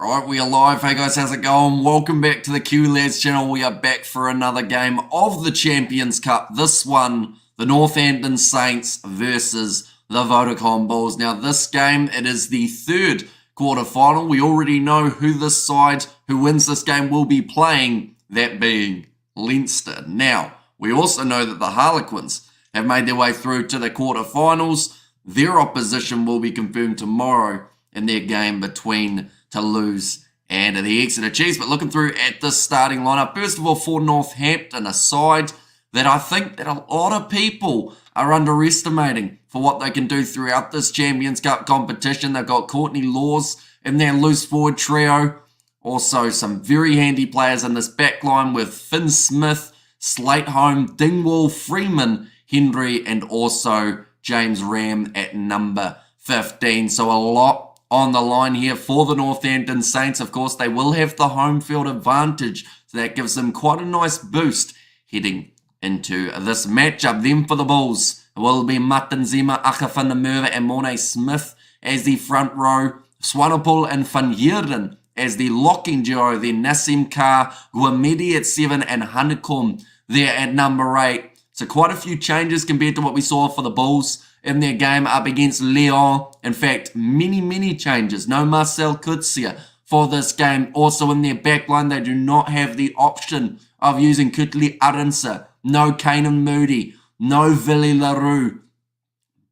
Right, we are live. Hey guys, how's it going? Welcome back to the QLads channel. We are back for another game of the Champions Cup. This one, the Northampton Saints versus the Vodacom Bulls. Now this game, it is the third quarter final. We already know who this side, who wins this game, will be playing, that being Leinster. Now, we also know that the Harlequins have made their way through to the quarterfinals. Their opposition will be confirmed tomorrow in their game between Toulouse and the Exeter Chiefs. But looking through at the starting lineup, first of all, for Northampton, a side that I think that a lot of people are underestimating for what they can do throughout this Champions Cup competition. They've got Courtney Laws in their loose forward trio. Also, some very handy players in this back line with Finn Smith, Slateholm, Dingwall, Freeman, Hendry, and also James Ram at number 15. So a lot on the line here for the Northampton Saints. Of course, they will have the home field advantage, so that gives them quite a nice boost heading into this matchup. Then for the Bulls, it will be Matanzima, Akafanamura, and Mornay Smith as the front row. Swanepoel and Van Heerden as the locking duo. Then Nassim Carr, Guamedi at 7, and Heineken there at number 8. So quite a few changes compared to what we saw for the Bulls in their game up against Lyon. In fact, many changes. No Marcel Kutsia for this game. Also in their backline, they do not have the option of using Kutli Arinsa. No Kanan Moody. No Villy LaRue.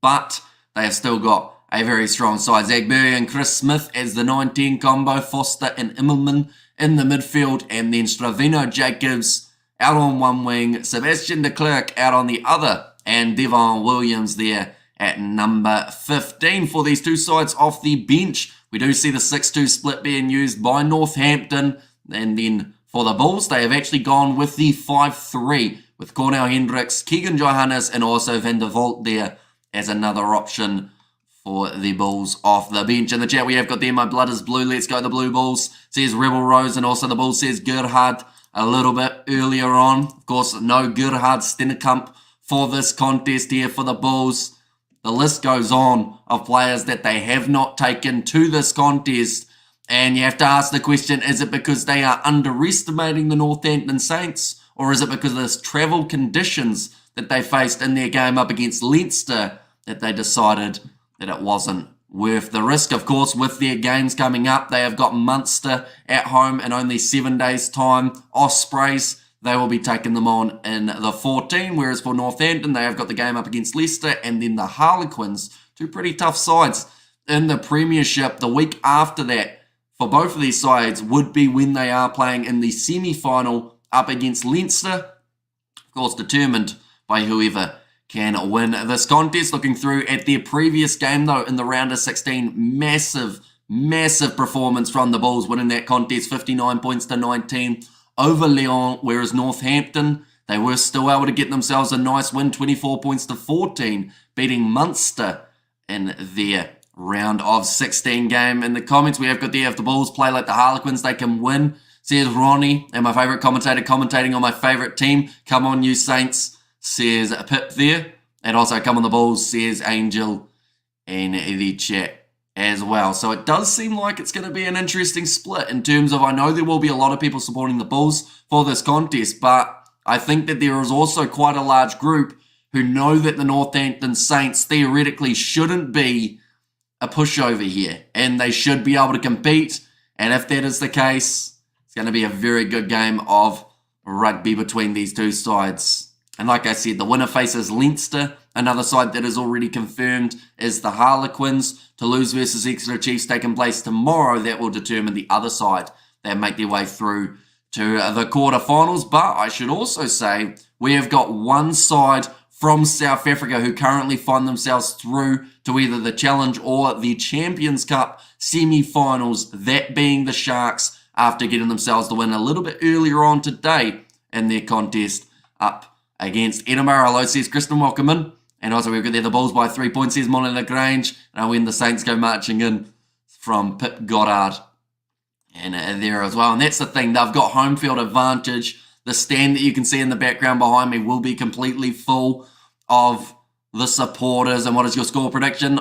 But they have still got a very strong side. Zach Berry and Chris Smith as the 9-10 combo. Foster and Immelman in the midfield. And then Stravino Jacobs out on one wing. Sebastian de Klerk out on the other. And Devon Williams there at number 15 for these two sides off the bench. We do see the 6-2 split being used by Northampton. And then for the Bulls, they have actually gone with the 5-3 with Cornell Hendricks, Keegan Johannes, and also Van der Vault there as another option for the Bulls off the bench. In the chat, we have got there, my blood is blue, let's go the Blue Bulls, says Rebel Rose, and also the Bulls says Gerhard a little bit earlier on. Of course, no Gerhard Stennekamp for this contest here for the Bulls. The list goes on of players that they have not taken to this contest. And you have to ask the question, is it because they are underestimating the Northampton Saints? Or is it because of the travel conditions that they faced in their game up against Leinster that they decided that it wasn't worth the risk? Of course, with their games coming up, they have got Munster at home in only 7 days' time. Ospreys, they will be taking them on in the 14, whereas for Northampton, they have got the game up against Leicester and then the Harlequins, two pretty tough sides in the Premiership. The week after that, for both of these sides, would be when they are playing in the semi-final up against Leinster. Of course, determined by whoever can win this contest. Looking through at their previous game, though, in the round of 16, massive performance from the Bulls, winning that contest 59 points to 19. Over Lyon, whereas Northampton, they were still able to get themselves a nice win, 24 points to 14, beating Munster in their round of 16 game. In the comments, we have got there, if the Bulls play like the Harlequins, they can win, says Ronnie, and my favourite commentator commentating on my favourite team. Come on, you Saints, says Pip there. And also, come on the Bulls, says Angel in the chat as well. So it does seem like it's going to be an interesting split in terms of, I know there will be a lot of people supporting the Bulls for this contest, but I think that there is also quite a large group who know that the Northampton Saints theoretically shouldn't be a pushover here, and they should be able to compete. And if that is the case, it's going to be a very good game of rugby between these two sides. And like I said, the winner faces Leinster. Another side that is already confirmed is the Harlequins. Toulouse versus Exeter Chiefs taking place tomorrow. That will determine the other side that make their way through to the quarterfinals. But I should also say we have got one side from South Africa who currently find themselves through to either the Challenge or the Champions Cup semi-finals, that being the Sharks, after getting themselves the win a little bit earlier on today in their contest up against Edinburgh. Hello, says Kristen, welcome in. And also we've got there the Bulls by 3 points, says Molly Lagrange. And when the Saints go marching in from Pip Goddard and there as well. And that's the thing, they've got home field advantage. The stand that you can see in the background behind me will be completely full of the supporters. And what is your score prediction?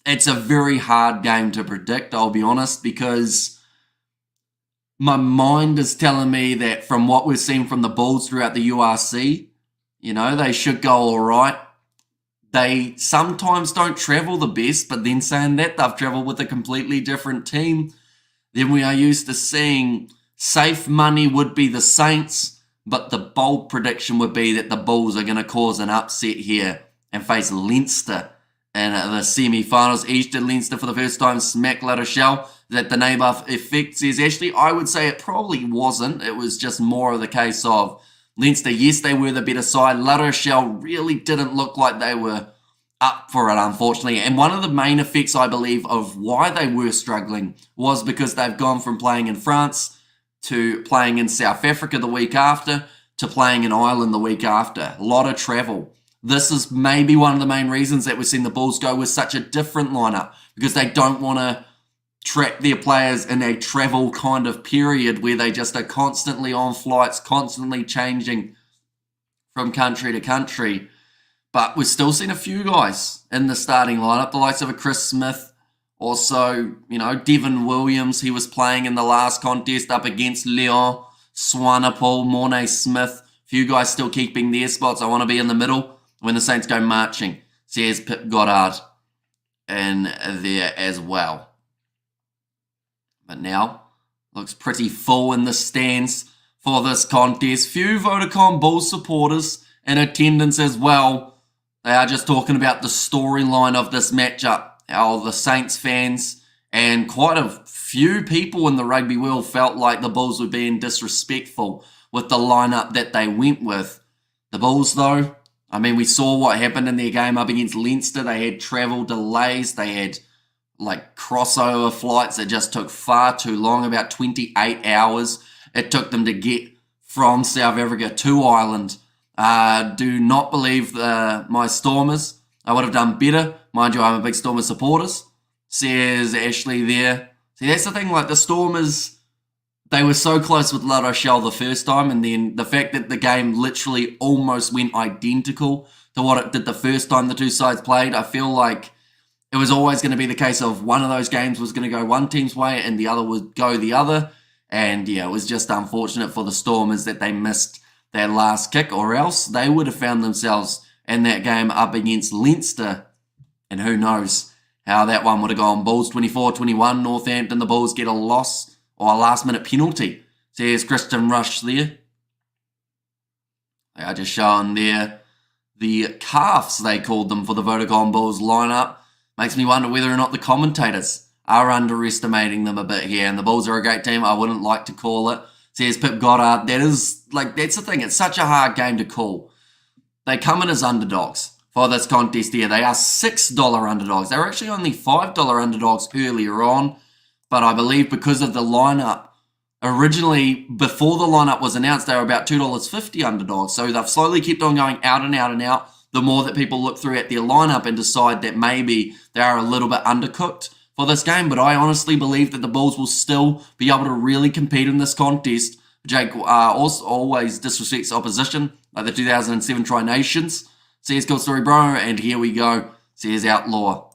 It's a very hard game to predict, I'll be honest, because My mind is telling me that from what we've seen from the Bulls throughout the URC, they should go all right. They sometimes don't travel the best, but then saying that, they've travelled with a completely different team than we are used to seeing. Safe money would be the Saints, but the bold prediction would be that the Bulls are going to cause an upset here and face Leinster in the semi-finals. Eastern Leinster for the first time smack La Rochelle. That the name-off effect says, actually, I would say it probably wasn't. It was just more of the case of Leinster, yes, they were the better side. La Rochelle really didn't look like they were up for it, unfortunately. And one of the main effects, I believe, of why they were struggling was because they've gone from playing in France to playing in South Africa the week after to playing in Ireland the week after. A lot of travel. This is maybe one of the main reasons that we've seen the Bulls go with such a different lineup, because they don't want to trap their players in a travel kind of period where they just are constantly on flights, constantly changing from country to country. But we've still seen a few guys in the starting lineup, the likes of a Chris Smith, also, Devin Williams. He was playing in the last contest up against Leon, Swanepoel, Mornay Smith. A few guys still keeping their spots. I want to be in the middle when the Saints go marching. So here's Pip Goddard in there as well. But now, looks pretty full in the stands for this contest. Few Vodacom Bulls supporters in attendance as well. They are just talking about the storyline of this matchup. How the Saints fans and quite a few people in the rugby world felt like the Bulls were being disrespectful with the lineup that they went with. The Bulls, though, we saw what happened in their game up against Leinster. They had travel delays. They had crossover flights that just took far too long, about 28 hours. It took them to get from South Africa to Ireland. Do not believe my Stormers. I would have done better. Mind you, I'm a big Stormers supporter. Says Ashley there. See, that's the thing, the Stormers, they were so close with La Rochelle the first time, and then the fact that the game literally almost went identical to what it did the first time the two sides played, I feel like it was always going to be the case of one of those games was going to go one team's way and the other would go the other. And yeah, it was just unfortunate for the Stormers that they missed their last kick, or else they would have found themselves in that game up against Leinster. And who knows how that one would have gone. Bulls 24-21, Northampton, the Bulls get a loss or a last-minute penalty. So here's Christian Rush there. They are just showing there the calves, they called them, for the Vodacom Bulls lineup. Makes me wonder whether or not the commentators are underestimating them a bit here. And the Bulls are a great team. I wouldn't like to call it. Says Pip Goddard. That's the thing. It's such a hard game to call. They come in as underdogs for this contest here. They are $6 underdogs. They were actually only $5 underdogs earlier on. But I believe because of the lineup, originally, before the lineup was announced, they were about $2.50 underdogs. So they've slowly kept on going out and out and out. The more that people look through at their lineup and decide that maybe they are a little bit undercooked for this game. But I honestly believe that the Bulls will still be able to really compete in this contest. Jake also always disrespects opposition, like the 2007 Tri-Nations. Says Cool Story Bro, and here we go. Says Outlaw.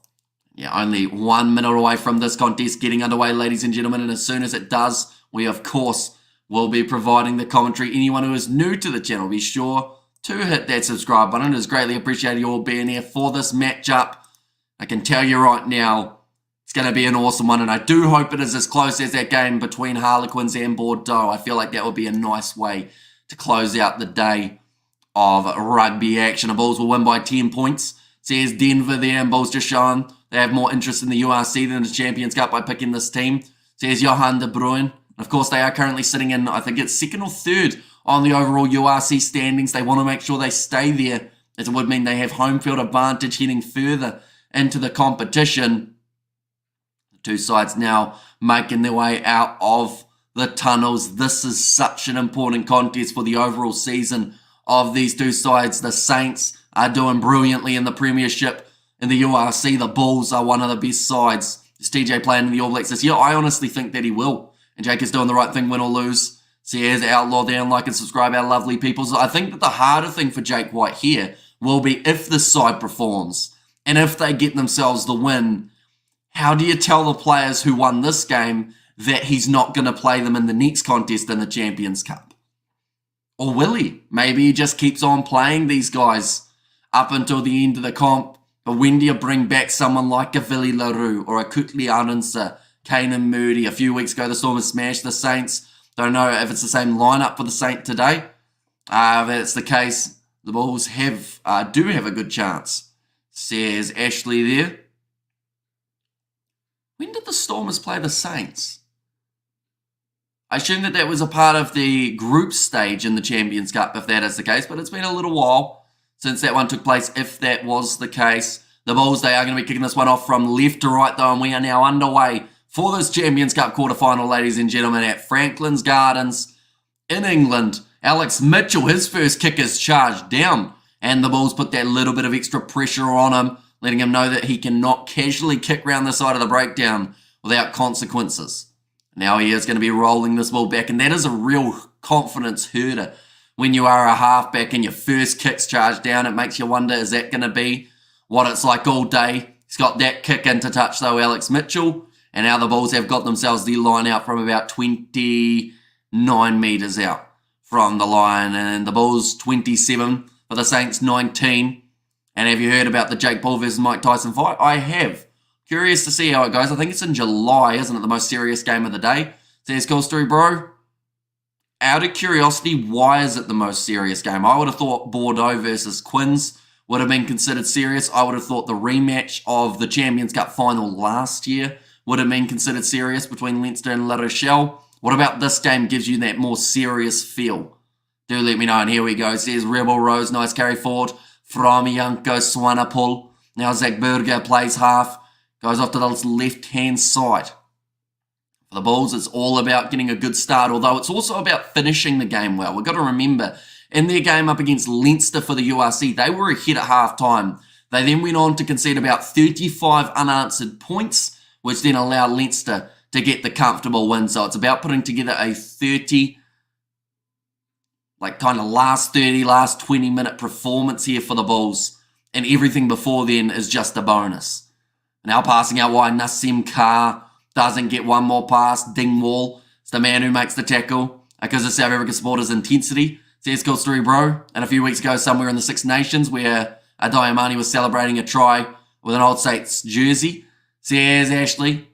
Yeah, only 1 minute away from this contest getting underway, ladies and gentlemen. And as soon as it does, we, of course, will be providing the commentary. Anyone who is new to the channel, be sure to hit that subscribe button. It is greatly appreciated you all being here for this matchup. I can tell you right now, it's going to be an awesome one, and I do hope it is as close as that game between Harlequins and Bordeaux. I feel like that would be a nice way to close out the day of rugby action. The Bulls will win by 10 points. Says Denver there, and Bulls just showing they have more interest in the URC than the Champions Cup by picking this team. Says Johan de Bruin. Of course, they are currently sitting in, I think it's second or third on the overall URC standings. They want to make sure they stay there, as it would mean they have home field advantage heading further into the competition. The two sides now making their way out of the tunnels. This is such an important contest for the overall season of these two sides. The Saints are doing brilliantly in the Premiership. In the URC, the Bulls are one of the best sides. Is TJ playing in the All Blacks this year? I honestly think that he will. And Jake is doing the right thing, win or lose. So here's Outlaw there, and like and subscribe, our lovely people. So I think that the harder thing for Jake White here will be if the side performs and if they get themselves the win. How do you tell the players who won this game that he's not going to play them in the next contest in the Champions Cup? Or will he? Maybe he just keeps on playing these guys up until the end of the comp. But when do you bring back someone like a Vili LaRue or a Kutli Arunsa, Kanan Moody? A few weeks ago, the Stormers smashed the Saints. Don't know if it's the same lineup for the Saints today. If that's the case, the Bulls do have a good chance, says Ashley there. When did the Stormers play the Saints? I assume that was a part of the group stage in the Champions Cup, if that is the case, but it's been a little while since that one took place, if that was the case. The Bulls, they are going to be kicking this one off from left to right, though, and we are now underway for this Champions Cup quarterfinal, ladies and gentlemen, at Franklin's Gardens in England. Alex Mitchell, his first kick is charged down, and the Bulls put that little bit of extra pressure on him, letting him know that he cannot casually kick round the side of the breakdown without consequences. Now he is going to be rolling this ball back, and that is a real confidence herder. When you are a halfback and your first kick's charged down, it makes you wonder, is that going to be what it's like all day? He's got that kick into touch, though, Alex Mitchell. And now the Bulls have got themselves the line out from about 29 metres out from the line. And the Bulls 27 for the Saints 19. And have you heard about the Jake Paul versus Mike Tyson fight? I have. Curious to see how it goes. I think it's in July, isn't it? The most serious game of the day. Says Cool Story Bro. Out of curiosity, why is it the most serious game? I would have thought Bordeaux versus Quins would have been considered serious. I would have thought the rematch of the Champions Cup final last year would have been considered serious between Leinster and La Rochelle. What about this game gives you that more serious feel? Do let me know. And here we go. Says Rebel Rose. Nice carry forward from Janko Swanepoel. Now Zach Berger plays half. Goes off to the left-hand side. For the Bulls, it's all about getting a good start, although it's also about finishing the game well. We've got to remember, in their game up against Leinster for the URC, they were ahead at half-time. They then went on to concede about 35 unanswered points, which then allowed Leinster to get the comfortable win. So it's about putting together a 30, last 20-minute performance here for the Bulls. And everything before then is just a bonus. Now passing out wide, Nassim Carr doesn't get one more pass. Dingwall is the man who makes the tackle because of South African supporters' intensity. Says Cool Story Bro. And a few weeks ago, somewhere in the Six Nations, where Diamani was celebrating a try with an Old Saints jersey. Says Ashley.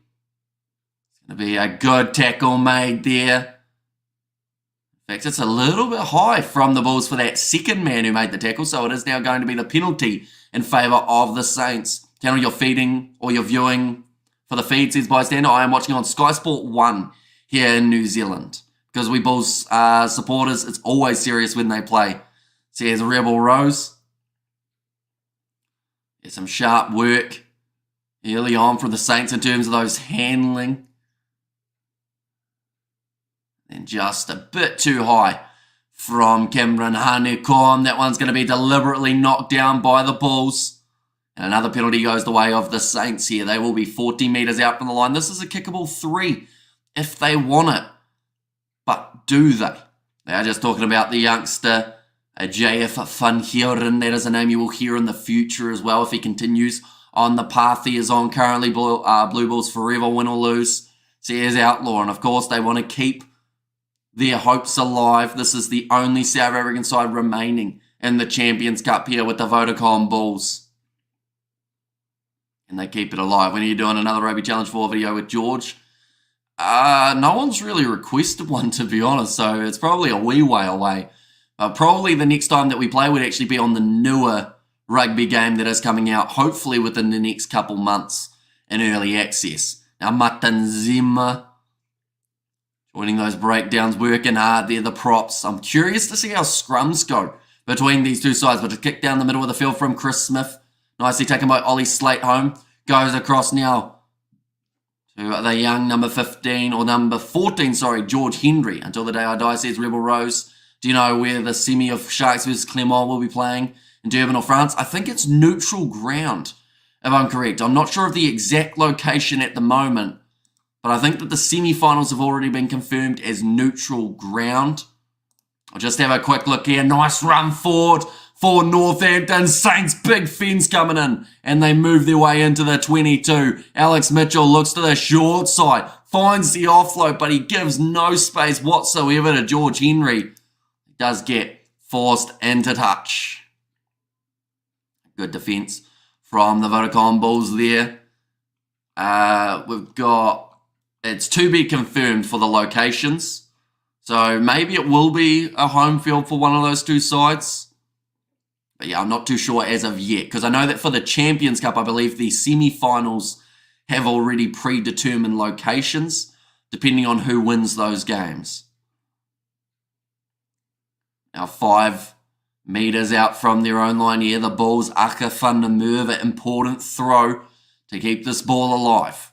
It's going to be a good tackle made there. In fact, it's a little bit high from the Bulls for that second man who made the tackle, so it is now going to be the penalty in favour of the Saints. Channel you're feeding or you're viewing for the feed, says Bystander. I am watching on Sky Sport 1 here in New Zealand. Because we Bulls supporters, it's always serious when they play. Says Rebel Rose. There's some sharp work early on from the Saints in terms of those handling. And just a bit too high from Cameron Heineken. That one's going to be deliberately knocked down by the Bulls. And another penalty goes the way of the Saints here. They will be 40 metres out from the line. This is a kickable 3 if they want it. But do they? They are just talking about the youngster, JF Van Heeren. That is a name you will hear in the future as well if he continues on the path he is on currently. Blue Bulls forever, win or lose. Says Outlaw. And of course, they want to keep their hopes alive. This is the only South African side remaining in the Champions Cup here with the Vodacom Bulls. And they keep it alive. When are you doing another Rugby Challenge 4 video with George? No one's really requested one, to be honest, so it's probably a wee way away. Probably the next time that we play would actually be on the newer rugby game that is coming out, hopefully within the next couple months in early access. Now, Matanzima joining those breakdowns, working hard there, the props. I'm curious to see how scrums go between these two sides, but a kick down the middle of the field from Chris Smith. Nicely taken by Ollie Slate home. Goes across now to the young number 14, George Henry. Until the day I die, says Rebel Rose. Do you know where the semi of Sharks vs Clermont will be playing? In Durban or France? I think it's neutral ground, if I'm correct. I'm not sure of the exact location at the moment, but I think that the semi-finals have already been confirmed as neutral ground. I'll just have a quick look here. Nice run forward for Northampton Saints. Big fence coming in, and they move their way into the 22. Alex Mitchell looks to the short side, finds the offload, but he gives no space whatsoever to George Henry. He does get forced into touch. Good defence from the Vodacom Bulls there. We've got, it's to be confirmed for the locations. So maybe it will be a home field for one of those two sides. But yeah, I'm not too sure as of yet. Because I know that for the Champions Cup, I believe the semi-finals have already predetermined locations, depending on who wins those games. Now 5 meters out from their own line here, the Bulls, Aka van der Merwe, important throw to keep this ball alive.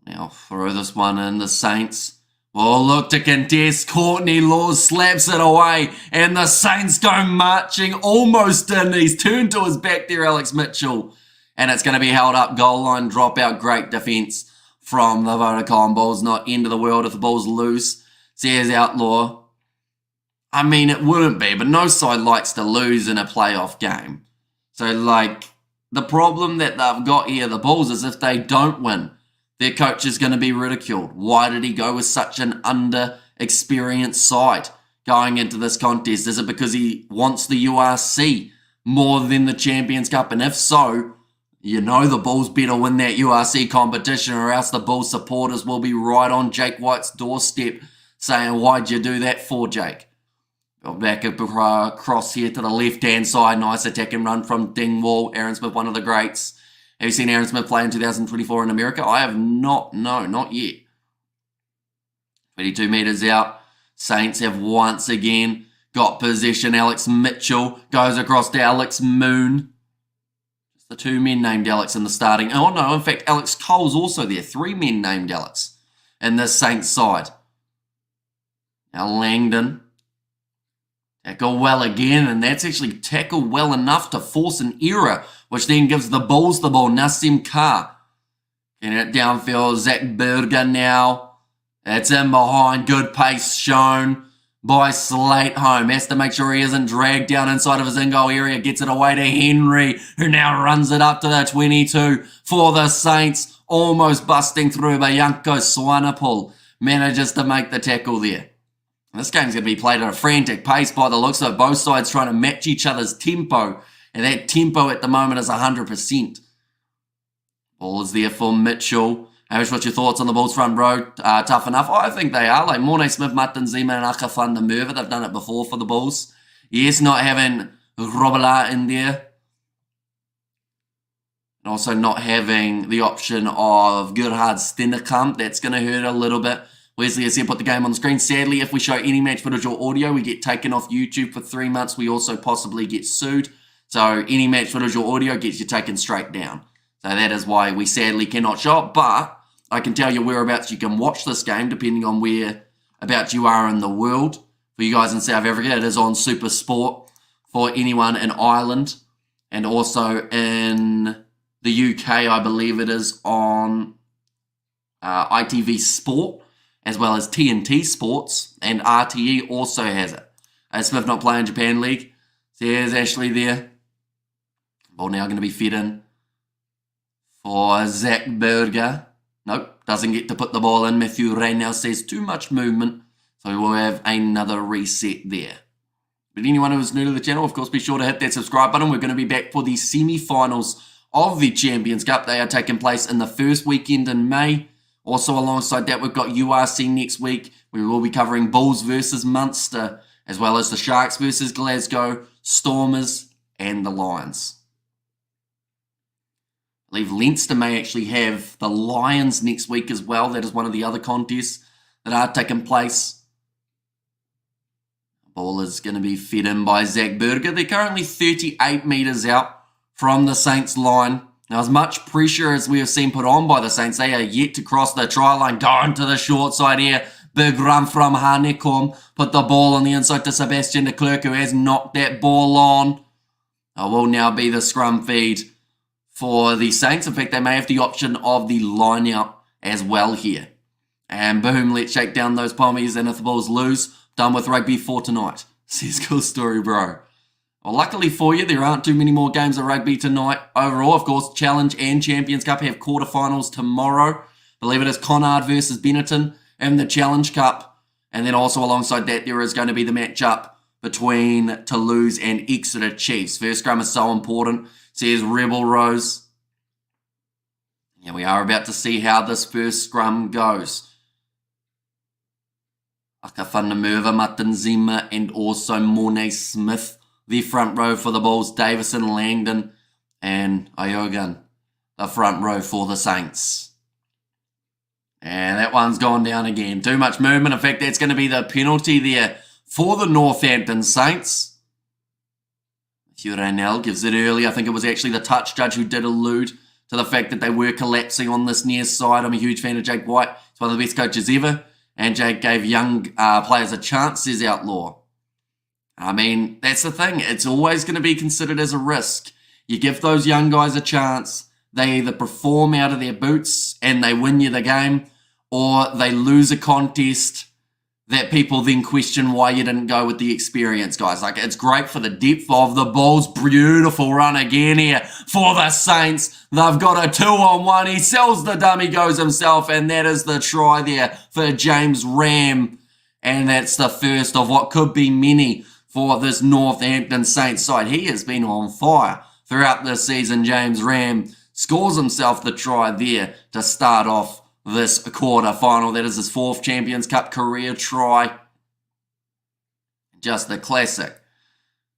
Now throw this one in, the Saints will look to contest. Courtney Laws slaps it away, and the Saints go marching almost in. He's turned to his back there, Alex Mitchell, and it's going to be held up. Goal line dropout. Great defence from the Vodacom Bulls. Not end of the world if the Bulls lose, says Outlaw. I mean, it wouldn't be, but no side likes to lose in a playoff game. So, like, the problem that they've got here, the Bulls, is if they don't win, their coach is going to be ridiculed. Why did he go with such an under-experienced side going into this contest? Is it because he wants the URC more than the Champions Cup? And if so, you know the Bulls better win that URC competition, or else the Bulls supporters will be right on Jake White's doorstep saying, why'd you do that for, Jake? Back across here to the left-hand side. Nice attack and run from Dingwall. Aaron Smith, one of the greats. Have you seen Aaron Smith play in 2024 in America? I have not. No, not yet. 22 metres out. Saints have once again got possession. Alex Mitchell goes across to Alex Moon. Just the 2 men named Alex in the starting. Oh, no, in fact, Alex Cole's also there. 3 men named Alex in this Saints side. Now Langdon. Tackle well again, and that's actually tackled well enough to force an error, which then gives the Bulls the ball. Nassim Carr getting it downfield. Zach Berger now. It's in behind. Good pace shown by Slate Home. Has to make sure he isn't dragged down inside of his in-goal area. Gets it away to Henry, who now runs it up to the 22 for the Saints. Almost busting through, but Janko Swanepoel manages to make the tackle there. This game's going to be played at a frantic pace by the looks of it. Both sides trying to match each other's tempo. And that tempo at the moment is 100%. Ball is there for Mitchell. Hamish, what's your thoughts on the Bulls front row? Tough enough? I think they are. Like Mornay Smith, Martin Zeman, and Aka van der Merwe. They've done it before for the Bulls. Yes, not having Robela in there. And also not having the option of Gerhard Stennekamp. That's going to hurt a little bit. Wesley has here put the game on the screen. Sadly, if we show any match footage or audio, we get taken off YouTube for 3 months. We also possibly get sued. So any match footage or audio gets you taken straight down. So that is why we sadly cannot show it. But I can tell you whereabouts you can watch this game, depending on whereabouts you are in the world. For you guys in South Africa, it is on Super Sport. For anyone in Ireland, and also in the UK, I believe it is on ITV Sport, as well as TNT Sports, and RTE also has it. Smith not playing Japan League. So there's Ashley there. Ball now going to be fed in for Zach Berger. Nope, doesn't get to put the ball in. Matthew Ray now says too much movement, so we will have another reset there. But anyone who is new to the channel, of course, be sure to hit that subscribe button. We're going to be back for the semi-finals of the Champions Cup. They are taking place in the first weekend in May. Also, alongside that, we've got URC next week. We will be covering Bulls versus Munster, as well as the Sharks versus Glasgow, Stormers, and the Lions. I believe Leinster may actually have the Lions next week as well. That is one of the other contests that are taking place. The ball is going to be fed in by Zach Berger. They're currently 38 metres out from the Saints line. Now, as much pressure as we have seen put on by the Saints, they are yet to cross the try line. Going to the short side here. Big run from Heineken. Put the ball on the inside to Sebastian de Klerk, who has knocked that ball on. It will now be the scrum feed for the Saints. In fact, they may have the option of the line out as well here. And boom, let's shake down those pommies, and if the Bulls lose, done with rugby for tonight. Says Cool Story Bro. Well, luckily for you, there aren't too many more games of rugby tonight. Overall, of course, Challenge and Champions Cup have quarterfinals tomorrow. Believe it is Connacht versus Benetton in the Challenge Cup. And then also alongside that, there is going to be the matchup between Toulouse and Exeter Chiefs. First scrum is so important, says Rebel Rose. Yeah, we are about to see how this first scrum goes. Akafanamurva, Matanzima, and also Mornay Smith. The front row for the Bulls, Davison, Langdon, and Iogan. The front row for the Saints. And that one's gone down again. Too much movement. In fact, that's going to be the penalty there for the Northampton Saints. Hugh Raynell gives it early. I think it was actually the touch judge who did allude to the fact that they were collapsing on this near side. I'm a huge fan of Jake White. He's one of the best coaches ever. And Jake gave young players a chance, says Outlaw. I mean, that's the thing. It's always going to be considered as a risk. You give those young guys a chance. They either perform out of their boots and they win you the game, or they lose a contest that people then question why you didn't go with the experienced guys. Like, it's great for the depth of the Bulls. Beautiful run again here for the Saints. They've got a 2-on-1. He sells the dummy, goes himself, and that is the try there for James Ram. And that's the first of what could be many for this Northampton Saints side. He has been on fire throughout this season. James Ram scores himself the try there to start off this quarter final. That is his 4th Champions Cup career try. Just the classic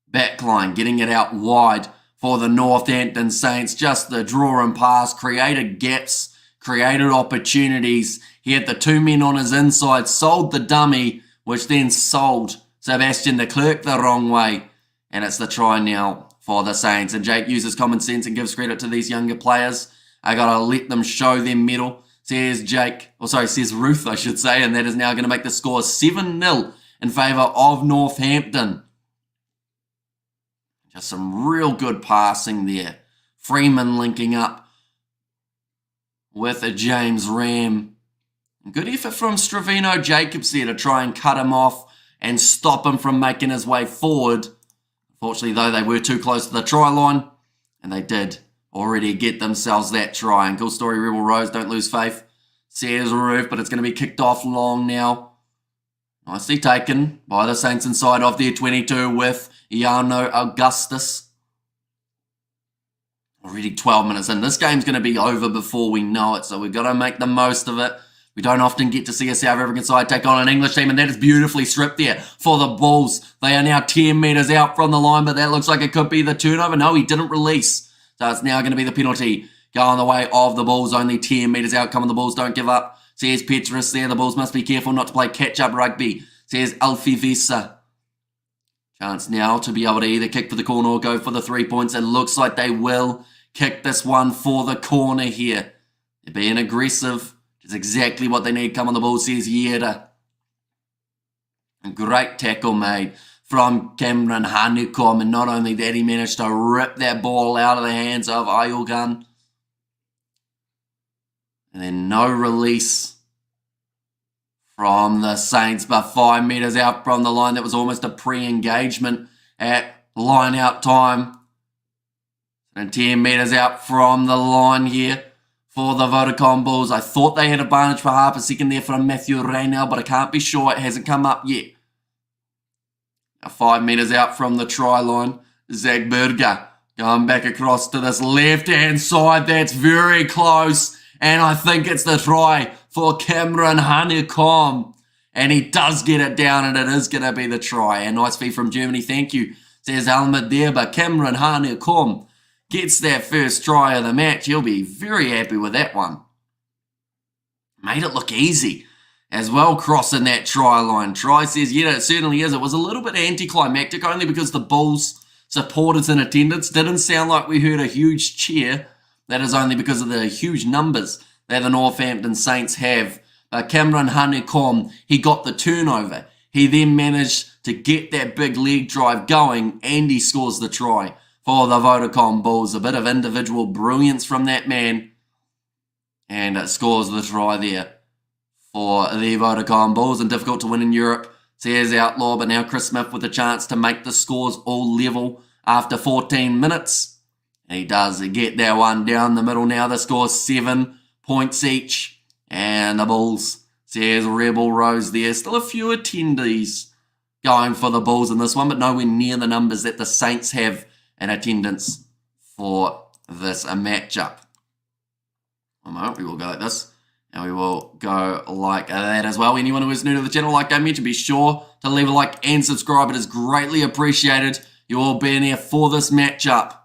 backline, getting it out wide for the Northampton Saints. Just the draw and pass, created gaps, created opportunities. He had the 2 men on his inside, sold the dummy, which then sold Sebastian de Klerk the wrong way. And it's the try now for the Saints. And Jake uses common sense and gives credit to these younger players. I got to let them show their mettle, says says Ruth, I should say. And that is now going to make the score 7-0 in favour of Northampton. Just some real good passing there. Freeman linking up with a James Ram. Good effort from Stravino Jacobs there to try and cut him off and stop him from making his way forward. Unfortunately, though, they were too close to the try line, and they did already get themselves that try. And Cool Story Rebel Rose, don't lose faith, says Roof, but it's going to be kicked off long now. Nicely taken by the Saints inside of their 22 with Iano Augustus. Already 12 minutes in. This game's going to be over before we know it, so we've got to make the most of it. We don't often get to see a South African side take on an English team, and that is beautifully stripped there for the Bulls. They are now 10 metres out from the line, but that looks like it could be the turnover. No, he didn't release. So it's now going to be the penalty going the way of the Bulls. Only 10 metres out coming. The Bulls don't give up. Says Petrus there. The Bulls must be careful not to play catch-up rugby. Says Alfie Visa. Chance now to be able to either kick for the corner or go for the 3 points. It looks like they will kick this one for the corner here. They're being aggressive. It's exactly what they need. Come on, the Bulls, says Yeda. A great tackle made from Cameron Hanukom, and not only that, he managed to rip that ball out of the hands of Iogan. And then no release from the Saints, but 5 metres out from the line. That was almost a pre-engagement at line-out time. And 10 metres out from the line here for the Vodacom Bulls. I thought they had advantage for half a second there from Matthew Raynell, but I can't be sure. It hasn't come up yet. Now 5 metres out from the try line, Zach Berger going back across to this left-hand side. That's very close, and I think it's the try for Cameron Hanukom. And he does get it down, and it is going to be the try. A nice feed from Germany, thank you, says Almadeer, but Cameron Hanukom gets that first try of the match. He'll be very happy with that one. Made it look easy as well, crossing that try line. Try says, yeah, it certainly is. It was a little bit anticlimactic, only because the Bulls supporters in attendance didn't sound like we heard a huge cheer. That is only because of the huge numbers that the Northampton Saints have. Cameron Hanukom, he got the turnover. He then managed to get that big leg drive going, and he scores the try for the Vodacom Bulls. A bit of individual brilliance from that man. And it scores the try there for the Vodacom Bulls and difficult to win in Europe. Says Outlaw, but now Chris Smith with a chance to make the scores all level after 14 minutes. And he does get that one down the middle now. The score's 7 points each. And the Bulls, says Rebel Rose there. Still a few attendees going for the Bulls in this one, but nowhere near the numbers that the Saints have in attendance for this matchup. One moment, we will go like this. And we will go like that as well. Anyone who is new to the channel, like I mentioned, be sure to leave a like and subscribe. It is greatly appreciated. You all being here for this matchup.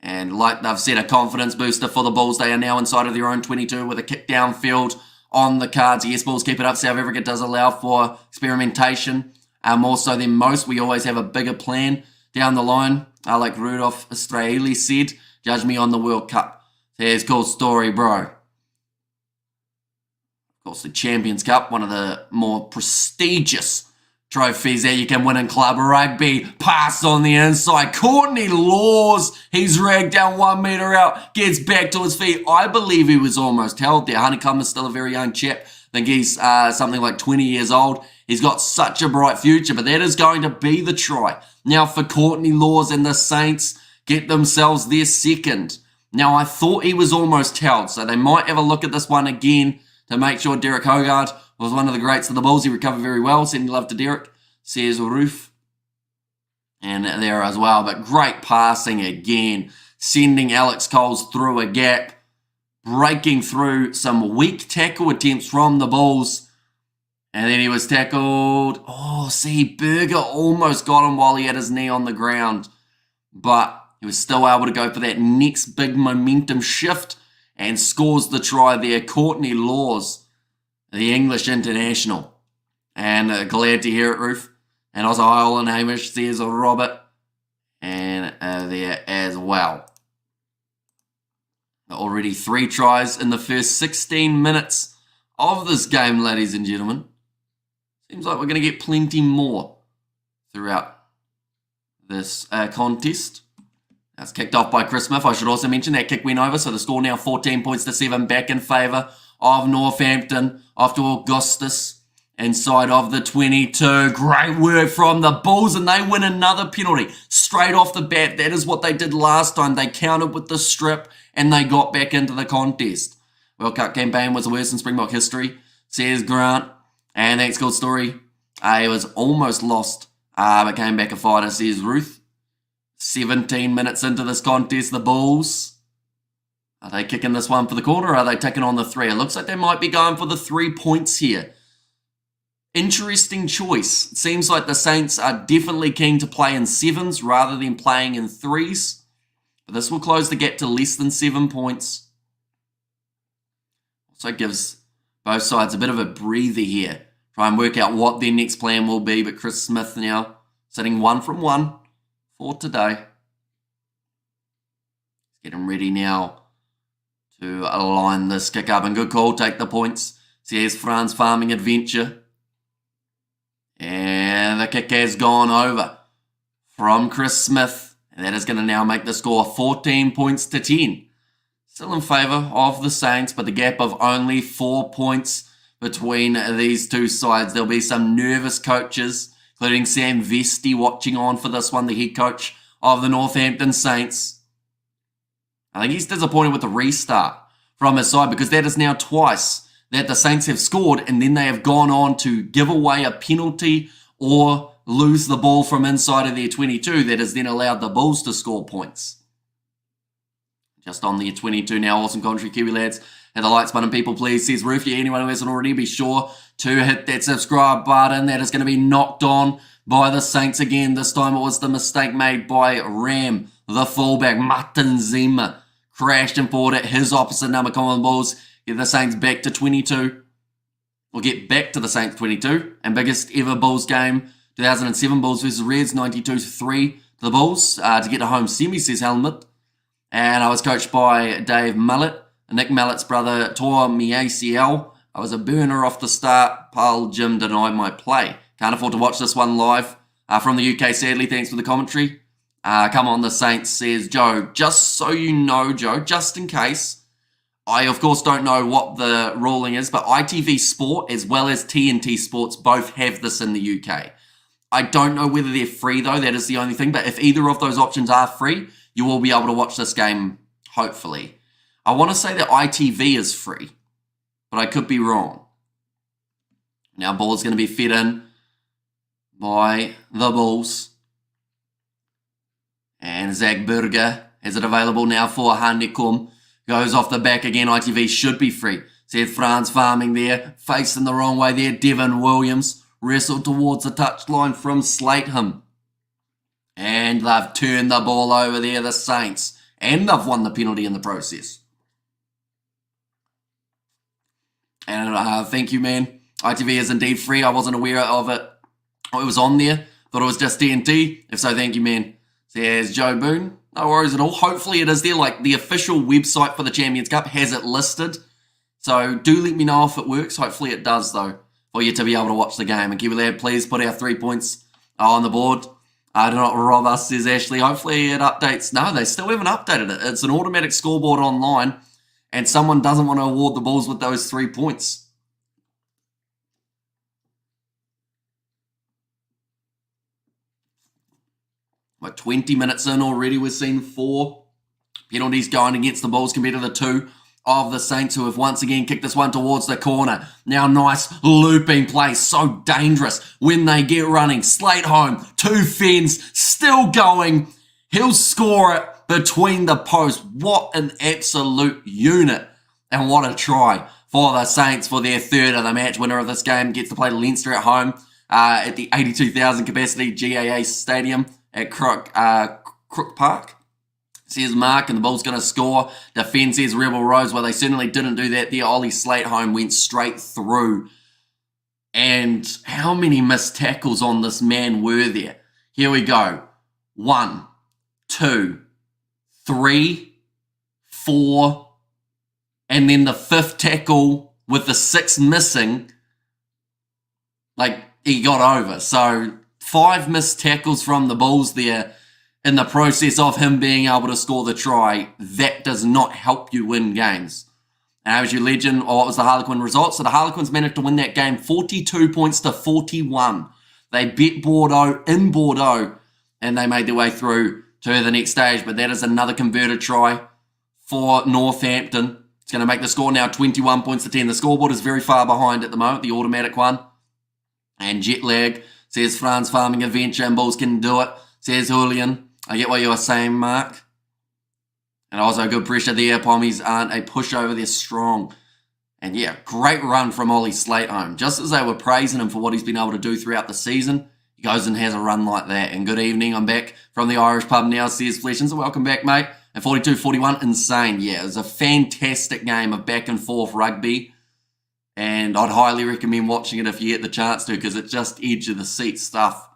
And like they've said, a confidence booster for the Bulls. They are now inside of their own 22 with a kick downfield on the cards. Yes, Bulls, keep it up. South Africa does allow for experimentation. More so than most. We always have a bigger plan down the line. Like Rudolph Israeli said, judge me on the World Cup. There's cool story, bro. Of course, the Champions Cup, one of the more prestigious trophies that you can win in club rugby. Pass on the inside. Courtney Laws. He's ragged down 1 metre out. Gets back to his feet. I believe he was almost held there. Heineken is still a very young chap. I think he's something like 20 years old. He's got such a bright future, but that is going to be the try. Now for Courtney Laws and the Saints get themselves their second. Now, I thought he was almost held, so they might have a look at this one again to make sure Derek Hogarth was one of the greats of the Bulls. He recovered very well. Sending love to Derek. Says Roof. And there as well. But great passing again. Sending Alex Coles through a gap. Breaking through some weak tackle attempts from the Bulls. And then he was tackled. Oh, see, Berger almost got him while he had his knee on the ground. But he was still able to go for that next big momentum shift and scores the try there. Courtney Laws, the English international. And glad to hear it, Roof. And also Isle and Hamish, says Robert. And there as well. Already 3 tries in the first 16 minutes of this game, ladies and gentlemen. Seems like we're going to get plenty more throughout this contest. That's kicked off by Chris Smith. I should also mention that kick went over, so the score now 14 points to 7 back in favour of Northampton after Augustus inside of the 22. Great work from the Bulls, and they win another penalty straight off the bat. That is what they did last time. They countered with the strip, and they got back into the contest. World Cup campaign was the worst in Springbok history, says Grant. And that's cool story. It was almost lost, but came back a fighter, says Ruth. 17 minutes into this contest, the Bulls. Are they kicking this one for the corner, or are they taking on the 3? It looks like they might be going for the 3 points here. Interesting choice. It seems like the Saints are definitely keen to play in 7s rather than playing in 3s. But this will close the gap to less than 7 points. Also gives both sides a bit of a breather here. Try and work out what their next plan will be. But Chris Smith now sitting 1 from 1 for today. Getting ready now to align this kick up. And good call, take the points. Says Franz Farming Adventure. And the kick has gone over from Chris Smith. And that is going to now make the score 14 points to 10. Still in favour of the Saints, but the gap of only 4 points between these two sides. There'll be some nervous coaches, including Sam Vesti watching on for this one, the head coach of the Northampton Saints. I think he's disappointed with the restart from his side, because that is now twice that the Saints have scored and then they have gone on to give away a penalty or lose the ball from inside of their 22 that has then allowed the Bulls to score points. Just on their 22 now, awesome commentary, Kiwi lads. Hit the likes button, people, please, says Roof. Yeah, anyone who hasn't already, be sure to hit that subscribe button. That is going to be knocked on by the Saints again. This time it was the mistake made by Ram, the fullback. Martin Zima crashed and forward at his opposite number, Common Bulls. Get the Saints back to 22. We'll get back to the Saints 22. And biggest ever Bulls game, 2007 Bulls versus Reds, 92-3 to the Bulls. To get a home semi, says Helmut. And I was coached by Dave Mullett, Nick Mallett's brother, tore me ACL. I was a burner off the start. Paul Jim denied my play. Can't afford to watch this one live from the UK, sadly. Thanks for the commentary. Come on, the Saints, says Joe. Just so you know, Joe, just in case, I, of course, don't know what the ruling is, but ITV Sport as well as TNT Sports both have this in the UK. I don't know whether they're free, though. That is the only thing. But if either of those options are free, you will be able to watch this game, hopefully. I want to say that ITV is free, but I could be wrong. Now, ball is going to be fed in by the Bulls. And Zach Berger has it available now for Heineken. Goes off the back again. ITV should be free. Said Franz Farming there. Facing the wrong way there. Devin Williams wrestled towards the touchline from Slateham. And they've turned the ball over there, the Saints. And they've won the penalty in the process. And thank you, man. ITV is indeed free. I wasn't aware of it. Oh, it was on there. Thought it was just TNT. If so, thank you, man. Says Joe Boone. No worries at all. Hopefully it is there. Like, the official website for the Champions Cup has it listed. So do let me know if it works. Hopefully it does, though, for you to be able to watch the game. And Kiwi Lad, please put our 3 points on the board. Do not rob us, says Ashley. Hopefully it updates. No, they still haven't updated it. It's an automatic scoreboard online, and someone doesn't want to award the Bulls with those 3 points. But 20 minutes in already, we've seen 4 penalties going against the Bulls compared to the 2 of the Saints, who have once again kicked this one towards the corner. Now, nice looping play, so dangerous when they get running. Slate home, 2 fens, still going. He'll score it between the posts. What an absolute unit, and what a try for the Saints for their 3rd of the match. Winner of this game gets to play Leinster at home at the 82,000 capacity GAA Stadium at Crook Park. Says Mark, and the Bulls going to score. Defence says Rebel Rose. Well, they certainly didn't do that there. Ollie Slatehome went straight through. And how many missed tackles on this man were there? Here we go. 1, 2, 3, 4. And then the 5th tackle with the 6 missing. Like, he got over. So 5 missed tackles from the Bulls there in the process of him being able to score the try. That does not help you win games. And as you legend, what was the Harlequin result? So the Harlequins managed to win that game 42 points to 41. They beat Bordeaux in Bordeaux, and they made their way through to the next stage. But that is another converted try for Northampton. It's going to make the score now 21 points to 10. The scoreboard is very far behind at the moment, the automatic one. And jet lag, says France Farming Adventure, and Bulls can do it, says Julian. I get what you were saying, Mark. And also good pressure there. Pommies aren't a pushover. They're strong. And yeah, great run from Ollie Slatehome. Just as they were praising him for what he's been able to do throughout the season, he goes and has a run like that. And good evening. I'm back from the Irish pub now, says Fleshins. Welcome back, mate. And 42-41, insane. Yeah, it was a fantastic game of back and forth rugby. And I'd highly recommend watching it if you get the chance to, because it's just edge of the seat stuff.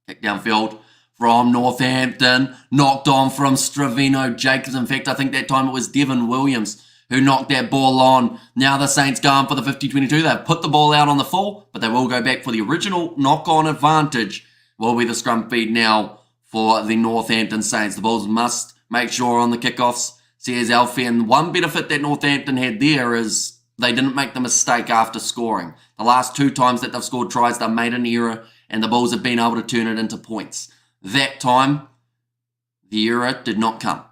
Kick downfield from Northampton. Knocked on from Stravino Jacobs. In fact, I think that time it was Devin Williams who knocked that ball on. Now the Saints going for the 50-22. They've put the ball out on the full, but they will go back for the original knock-on advantage. Will be the scrum feed now for the Northampton Saints. The Bulls must make sure on the kickoffs, says Alfie. And one benefit that Northampton had there is they didn't make the mistake after scoring. The last 2 times that they've scored tries, they've made an error, and the Bulls have been able to turn it into points. That time, the error did not come.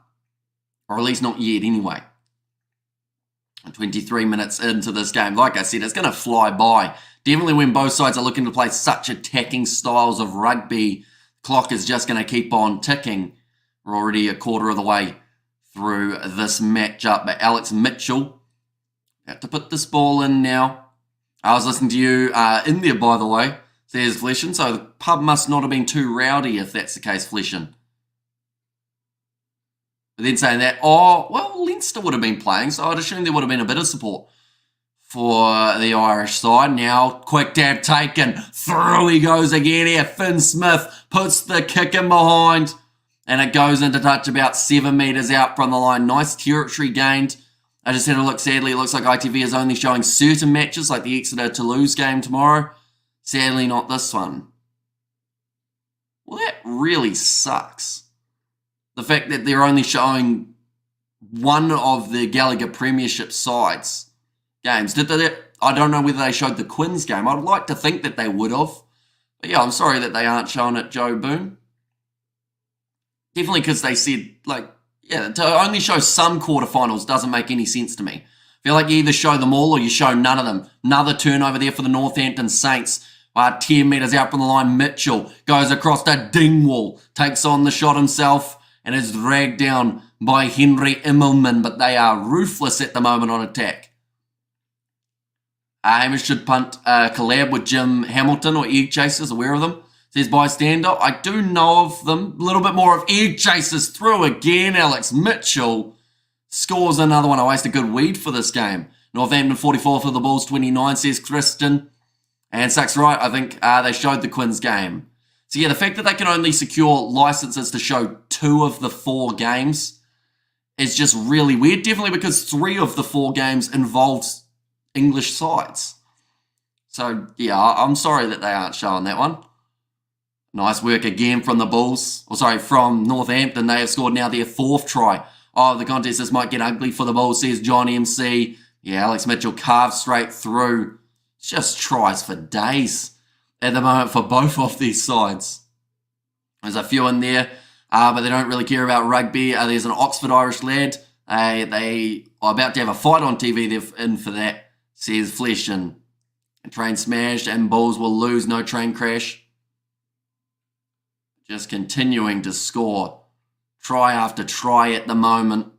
Or at least not yet anyway. 23 minutes into this game. Like I said, it's going to fly by. Definitely when both sides are looking to play such attacking styles of rugby, clock is just going to keep on ticking. We're already a quarter of the way through this matchup. But Alex Mitchell, have to put this ball in now. I was listening to you in there, by the way, says Fleshin. So the pub must not have been too rowdy if that's the case, Fleshin. But then saying that, oh, well, Leinster would have been playing, so I'd assume there would have been a bit of support for the Irish side. Now, quick dab taken. Through he goes again here. Finn Smith puts the kick in behind, and it goes into touch about 7 metres out from the line. Nice territory gained. I just had a look. Sadly, it looks like ITV is only showing certain matches, like the Exeter-Toulouse game tomorrow. Sadly, not this one. Well, that really sucks. The fact that they're only showing one of the Gallagher Premiership sides games. Did they? I don't know whether they showed the Quins game. I'd like to think that they would have. But yeah, I'm sorry that they aren't showing it, Joe Boone. Definitely because they said, to only show some quarterfinals doesn't make any sense to me. I feel like you either show them all or you show none of them. Another turnover there for the Northampton Saints. 10 metres out from the line, Mitchell goes across to Dingwall, takes on the shot himself and is dragged down by Henry Immelman, but they are ruthless at the moment on attack. Hamish should punt collab with Jim Hamilton or Egg Chasers, aware of them. Says bystander, I do know of them. A little bit more of Egg Chasers through again. Alex Mitchell scores another one. I waste a good weed for this game. Northampton 44 for the Bulls 29, says Kristen. And Sucks right, I think they showed the Quins game. So yeah, the fact that they can only secure licenses to show 2 of the 4 games is just really weird. Definitely because 3 of the 4 games involved English sides. So yeah, I'm sorry that they aren't showing that one. Nice work again from the Bulls. From Northampton. They have scored now their 4th try of the contest. This might get ugly for the Bulls, says John MC. Yeah, Alex Mitchell carved straight through. Just tries for days at the moment for both of these sides. There's a few in there, but they don't really care about rugby. There's an Oxford Irish lad. They are about to have a fight on TV. They're in for that, says Flesh. And train smashed and Bulls will lose. No train crash. Just continuing to score. Try after try at the moment.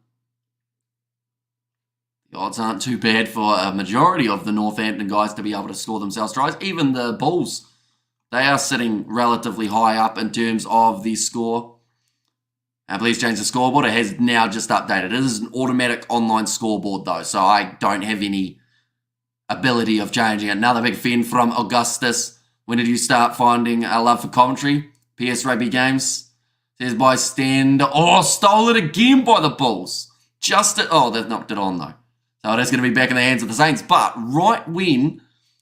The odds aren't too bad for a majority of the Northampton guys to be able to score themselves tries. Even the Bulls, they are sitting relatively high up in terms of the score. Please change the scoreboard. It has now just updated. It is an automatic online scoreboard though, so I don't have any ability of changing it. Another big fin from Augustus. When did you start finding a love for commentary? PS Rugby Games. Says bystander. Oh, stole it again by the Bulls. They've knocked it on though. So it is going to be back in the hands of the Saints. But right when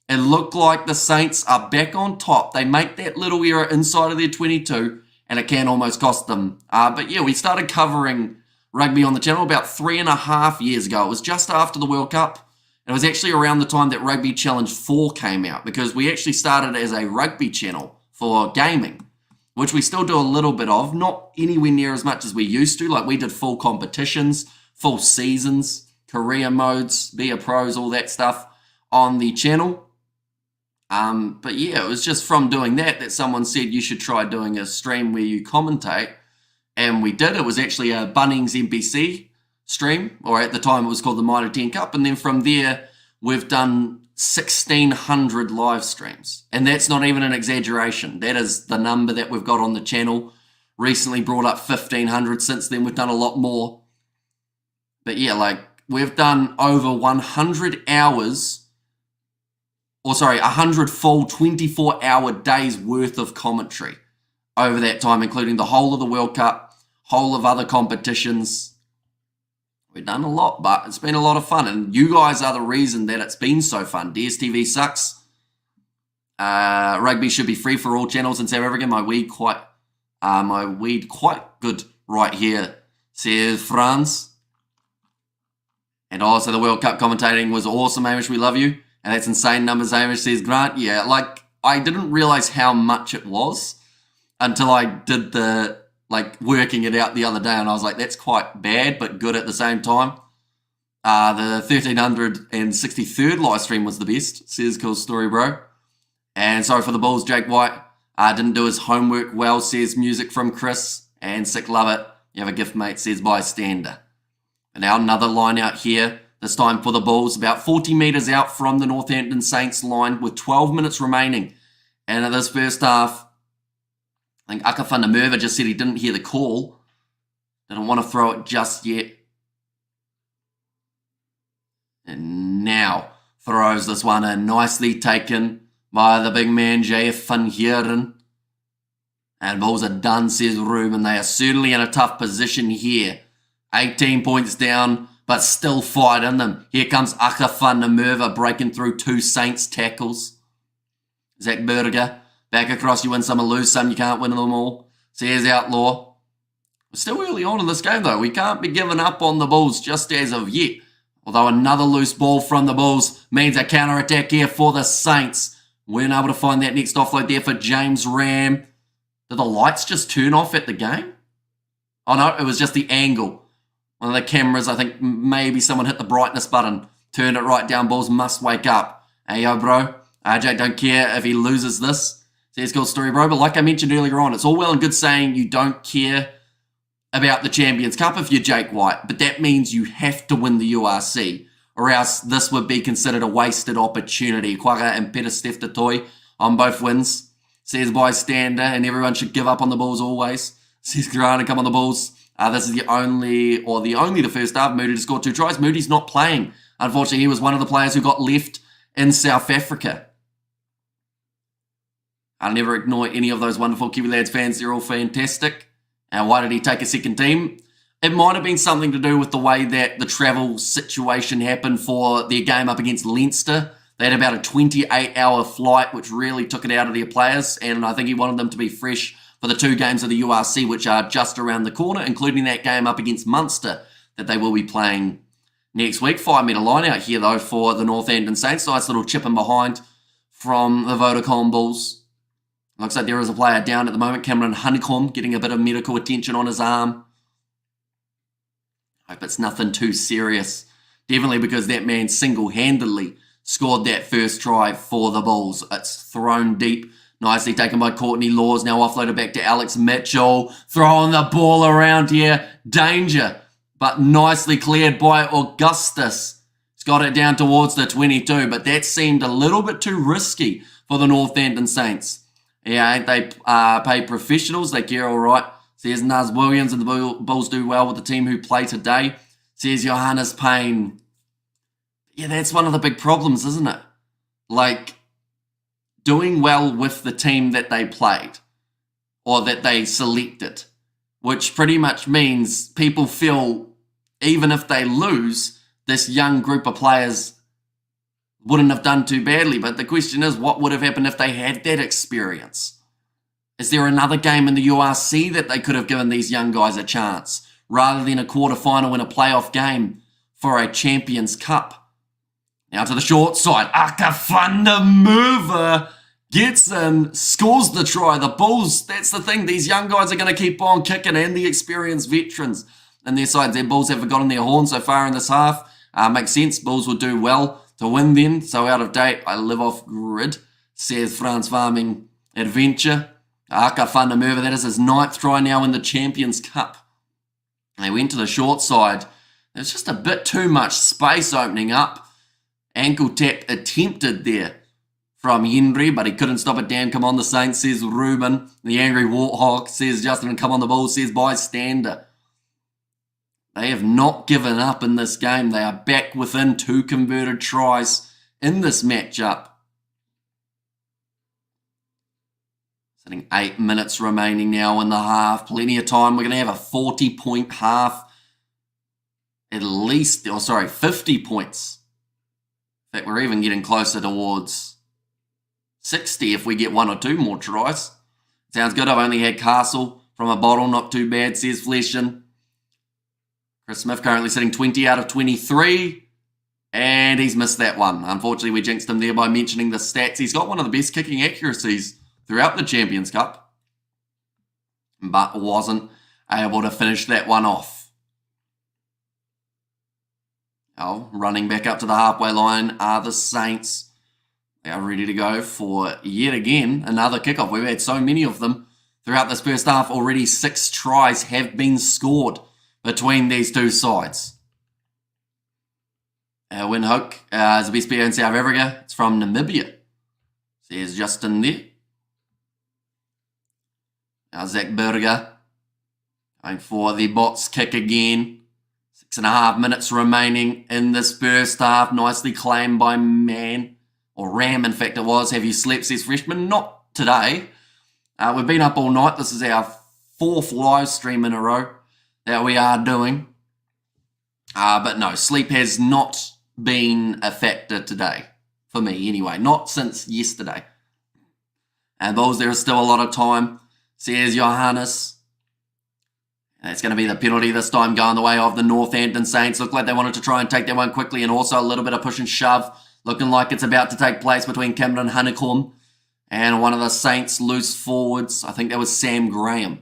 it looked like the Saints are back on top, they make that little error inside of their 22, and it can almost cost them. But yeah, we started covering rugby on the channel about 3.5 years ago. It was just after the World Cup. It was actually around the time that Rugby Challenge 4 came out, because we actually started as a rugby channel for gaming, which we still do a little bit of, not anywhere near as much as we used to. Like we did full competitions, full seasons, career modes, be a pros, all that stuff on the channel. But yeah, it was just from doing that someone said you should try doing a stream where you commentate. And we did. It was actually a Bunnings NBC stream, or at the time it was called the Mitre 10 Cup. And then from there, we've done 1,600 live streams. And that's not even an exaggeration. That is the number that we've got on the channel. Recently brought up 1,500. Since then, we've done a lot more. But yeah, we've done over 100 hours, 100 full 24-hour days worth of commentary over that time, including the whole of the World Cup, whole of other competitions. We've done a lot, but it's been a lot of fun, and you guys are the reason that it's been so fun. DSTV sucks. Rugby should be free for all channels in South Africa. My weed quite good right here, says Franz. And also the World Cup commentating was awesome, Hamish. We love you. And that's insane numbers, Hamish, says Grant. Yeah, I didn't realize how much it was until I did the, working it out the other day. And I was like, that's quite bad, but good at the same time. The 1,363rd live stream was the best, says Cool Story Bro. And sorry for the Bulls, Jake White. Didn't do his homework well, says Music from Chris. And Sick Love It. You have a gift, mate, says Bystander. And now another line out here, this time for the Bulls, about 40 metres out from the Northampton Saints line with 12 minutes remaining. And in this first half, I think Aka van der Merwe just said he didn't hear the call. Didn't want to throw it just yet. And now throws this one in, nicely taken by the big man, JF van Heeren. And Bulls are done, says Ruben. They are certainly in a tough position here. 18 points down, but still fight in them. Here comes Aka van der Merwe breaking through 2 Saints tackles. Zach Berger, back across, you win some and lose some, you can't win them all. Says Outlaw. Still early on in this game, though. We can't be giving up on the Bulls just as of yet. Although another loose ball from the Bulls means a counter-attack here for the Saints. Weren't able to find that next offload there for James Ram. Did the lights just turn off at the game? Oh, no, it was just the angle. One of the cameras, I think maybe someone hit the brightness button. Turned it right down. Bulls must wake up. Hey, yo, bro. RJ don't care if he loses this. Says cool story, bro. But like I mentioned earlier on, it's all well and good saying you don't care about the Champions Cup if you're Jake White, but that means you have to win the URC, or else this would be considered a wasted opportunity. Quagga and Peter Steftatoi on both wins. Says bystander, and everyone should give up on the Bulls always. Says Grana, come on the Bulls. This is the only the first half. Moody to score 2 tries. Moody's not playing. Unfortunately, he was one of the players who got left in South Africa. I'll never ignore any of those wonderful Kiwi Lads fans. They're all fantastic. And why did he take a second team? It might have been something to do with the way that the travel situation happened for their game up against Leinster. They had about a 28-hour flight, which really took it out of their players. And I think he wanted them to be fresh for the 2 games of the URC, which are just around the corner, including that game up against Munster that they will be playing next week. 5-metre line out here, though, for the Northampton Saints. Nice little chip in behind from the Vodacom Bulls. Looks like there is a player down at the moment, Cameron Heineken, getting a bit of medical attention on his arm. Hope it's nothing too serious. Definitely because that man single-handedly scored that first try for the Bulls. It's thrown deep. Nicely taken by Courtney Laws. Now offloaded back to Alex Mitchell. Throwing the ball around here. Danger. But nicely cleared by Augustus. He's got it down towards the 22. But that seemed a little bit too risky for the Northampton Saints. Yeah, ain't they paid professionals? They care all right. Says Naz Williams, and the Bulls do well with the team who play today. Says Johannes Payne. Yeah, that's one of the big problems, isn't it? Like, doing well with the team that they played or that they selected, which pretty much means people feel even if they lose, this young group of players wouldn't have done too badly. But the question is, what would have happened if they had that experience? Is there another game in the URC that they could have given these young guys a chance rather than a quarterfinal in a playoff game for a Champions Cup? Now to the short side, Akafanda mover gets in, scores the try. The Bulls, that's the thing, these young guys are going to keep on kicking, and the experienced veterans in their sides. Their Bulls haven't gotten their horn so far in this half. Makes sense, Bulls will do well to win then. So out of date, I live off grid, says France Farming Adventure. Akafanda mover, that is his 9th try now in the Champions Cup. They went to the short side. There's just a bit too much space opening up. Ankle tap attempted there from Henry, but he couldn't stop it down. Come on, the Saints, says Ruben. The angry Warthog, says Justin. And come on, the Bulls, says bystander. They have not given up in this game. They are back within 2 converted tries in this matchup. Sitting 8 minutes remaining now in the half. Plenty of time. We're going to have a 40-point half. At least, 50 points. In fact, we're even getting closer towards 60 if we get 1 or 2 more tries. Sounds good. I've only had Castle from a bottle. Not too bad, says Fleshin. Chris Smith currently sitting 20 out of 23. And he's missed that one. Unfortunately, we jinxed him there by mentioning the stats. He's got one of the best kicking accuracies throughout the Champions Cup, but wasn't able to finish that one off. Oh, running back up to the halfway line are the Saints. They are ready to go for, yet again, another kickoff. We've had so many of them throughout this first half. Already 6 tries have been scored between these two sides. Windhoek is the best player in South Africa. It's from Namibia. Says Justin there. Now Zach Berger going for the box kick again. 6.5 minutes remaining in this first half. Nicely claimed by Ram, in fact it was. Have you slept, says Freshman? Not today. We've been up all night. This is our 4th live stream in a row that we are doing. But no, sleep has not been a factor today. For me, anyway. Not since yesterday. And Bulls, there is still a lot of time, says Johannes. And that's going to be the penalty this time, going the way of the Northampton Saints. Looked like they wanted to try and take that one quickly, and also a little bit of push and shove. Looking like it's about to take place between Cameron Heineken and one of the Saints loose forwards. I think that was Sam Graham.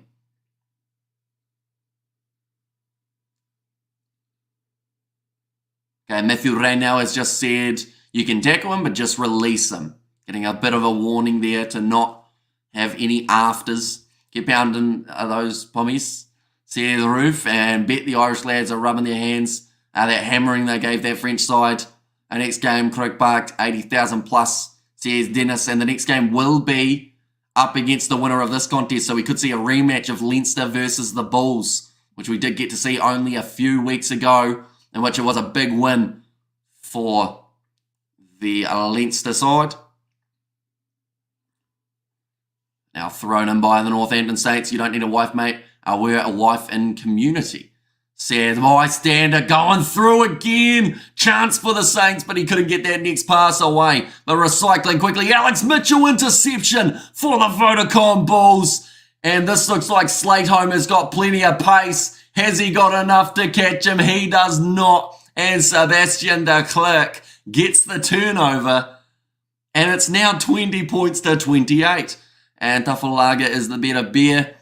Okay, Matthew Reynell has just said you can tackle him, but just release him. Getting a bit of a warning there to not have any afters. Keep pounding those pommies. Says Roof, and bet the Irish lads are rubbing their hands. That hammering they gave that French side. Next game, Croke Park, 80,000 plus, says Dennis. And the next game will be up against the winner of this contest. So we could see a rematch of Leinster versus the Bulls, which we did get to see only a few weeks ago, in which it was a big win for the Leinster side. Now thrown in by the Northampton Saints. You don't need a wife, mate. We're a wife in community. Says bystander going through again. Chance for the Saints, but he couldn't get that next pass away. But recycling quickly. Alex Mitchell interception for the Vodacom Bulls. And this looks like Slateholm has got plenty of pace. Has he got enough to catch him? He does not. And Sebastian de Klerk gets the turnover. And it's now 20 points to 28. And Tafalaga is the better bear.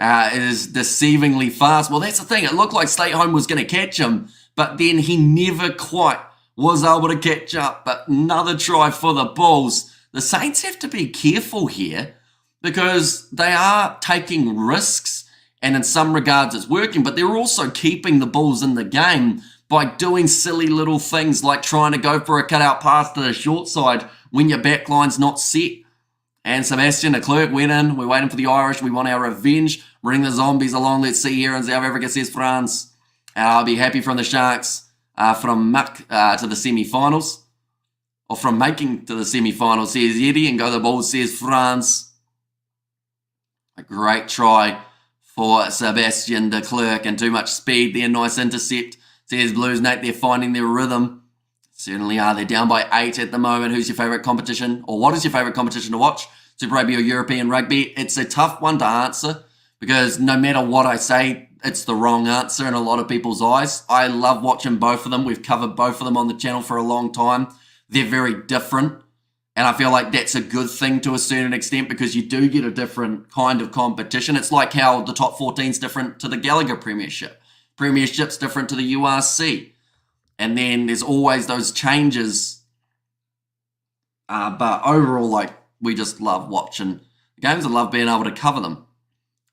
It is deceivingly fast. Well, that's the thing. It looked like Slateholm was going to catch him, but then he never quite was able to catch up. But another try for the Bulls. The Saints have to be careful here because they are taking risks, and in some regards it's working, but they're also keeping the Bulls in the game by doing silly little things like trying to go for a cutout pass to the short side when your backline's not set. And Sebastian de Klerk went in. We're waiting for the Irish. We want our revenge. Bring the zombies along. Let's see here in South Africa, says France. I'll be happy from the Sharks from muck to the semi-finals. Or from making to the semi-finals, says Eddie. And go the Bulls, says France. A great try for Sebastian de Klerk. And too much speed there. Nice intercept, says Blues Nate. They're finding their rhythm. Certainly are. They're down by 8 at the moment. Who's your favourite competition? Or what is your favourite competition to watch? Super Rugby or European Rugby? It's a tough one to answer because no matter what I say, it's the wrong answer in a lot of people's eyes. I love watching both of them. We've covered both of them on the channel for a long time. They're very different. And I feel like that's a good thing to a certain extent because you do get a different kind of competition. It's like how the top 14 is different to the Gallagher Premiership. Premiership's different to the URC. And then there's always those changes. But overall, like, we just love watching the games and love being able to cover them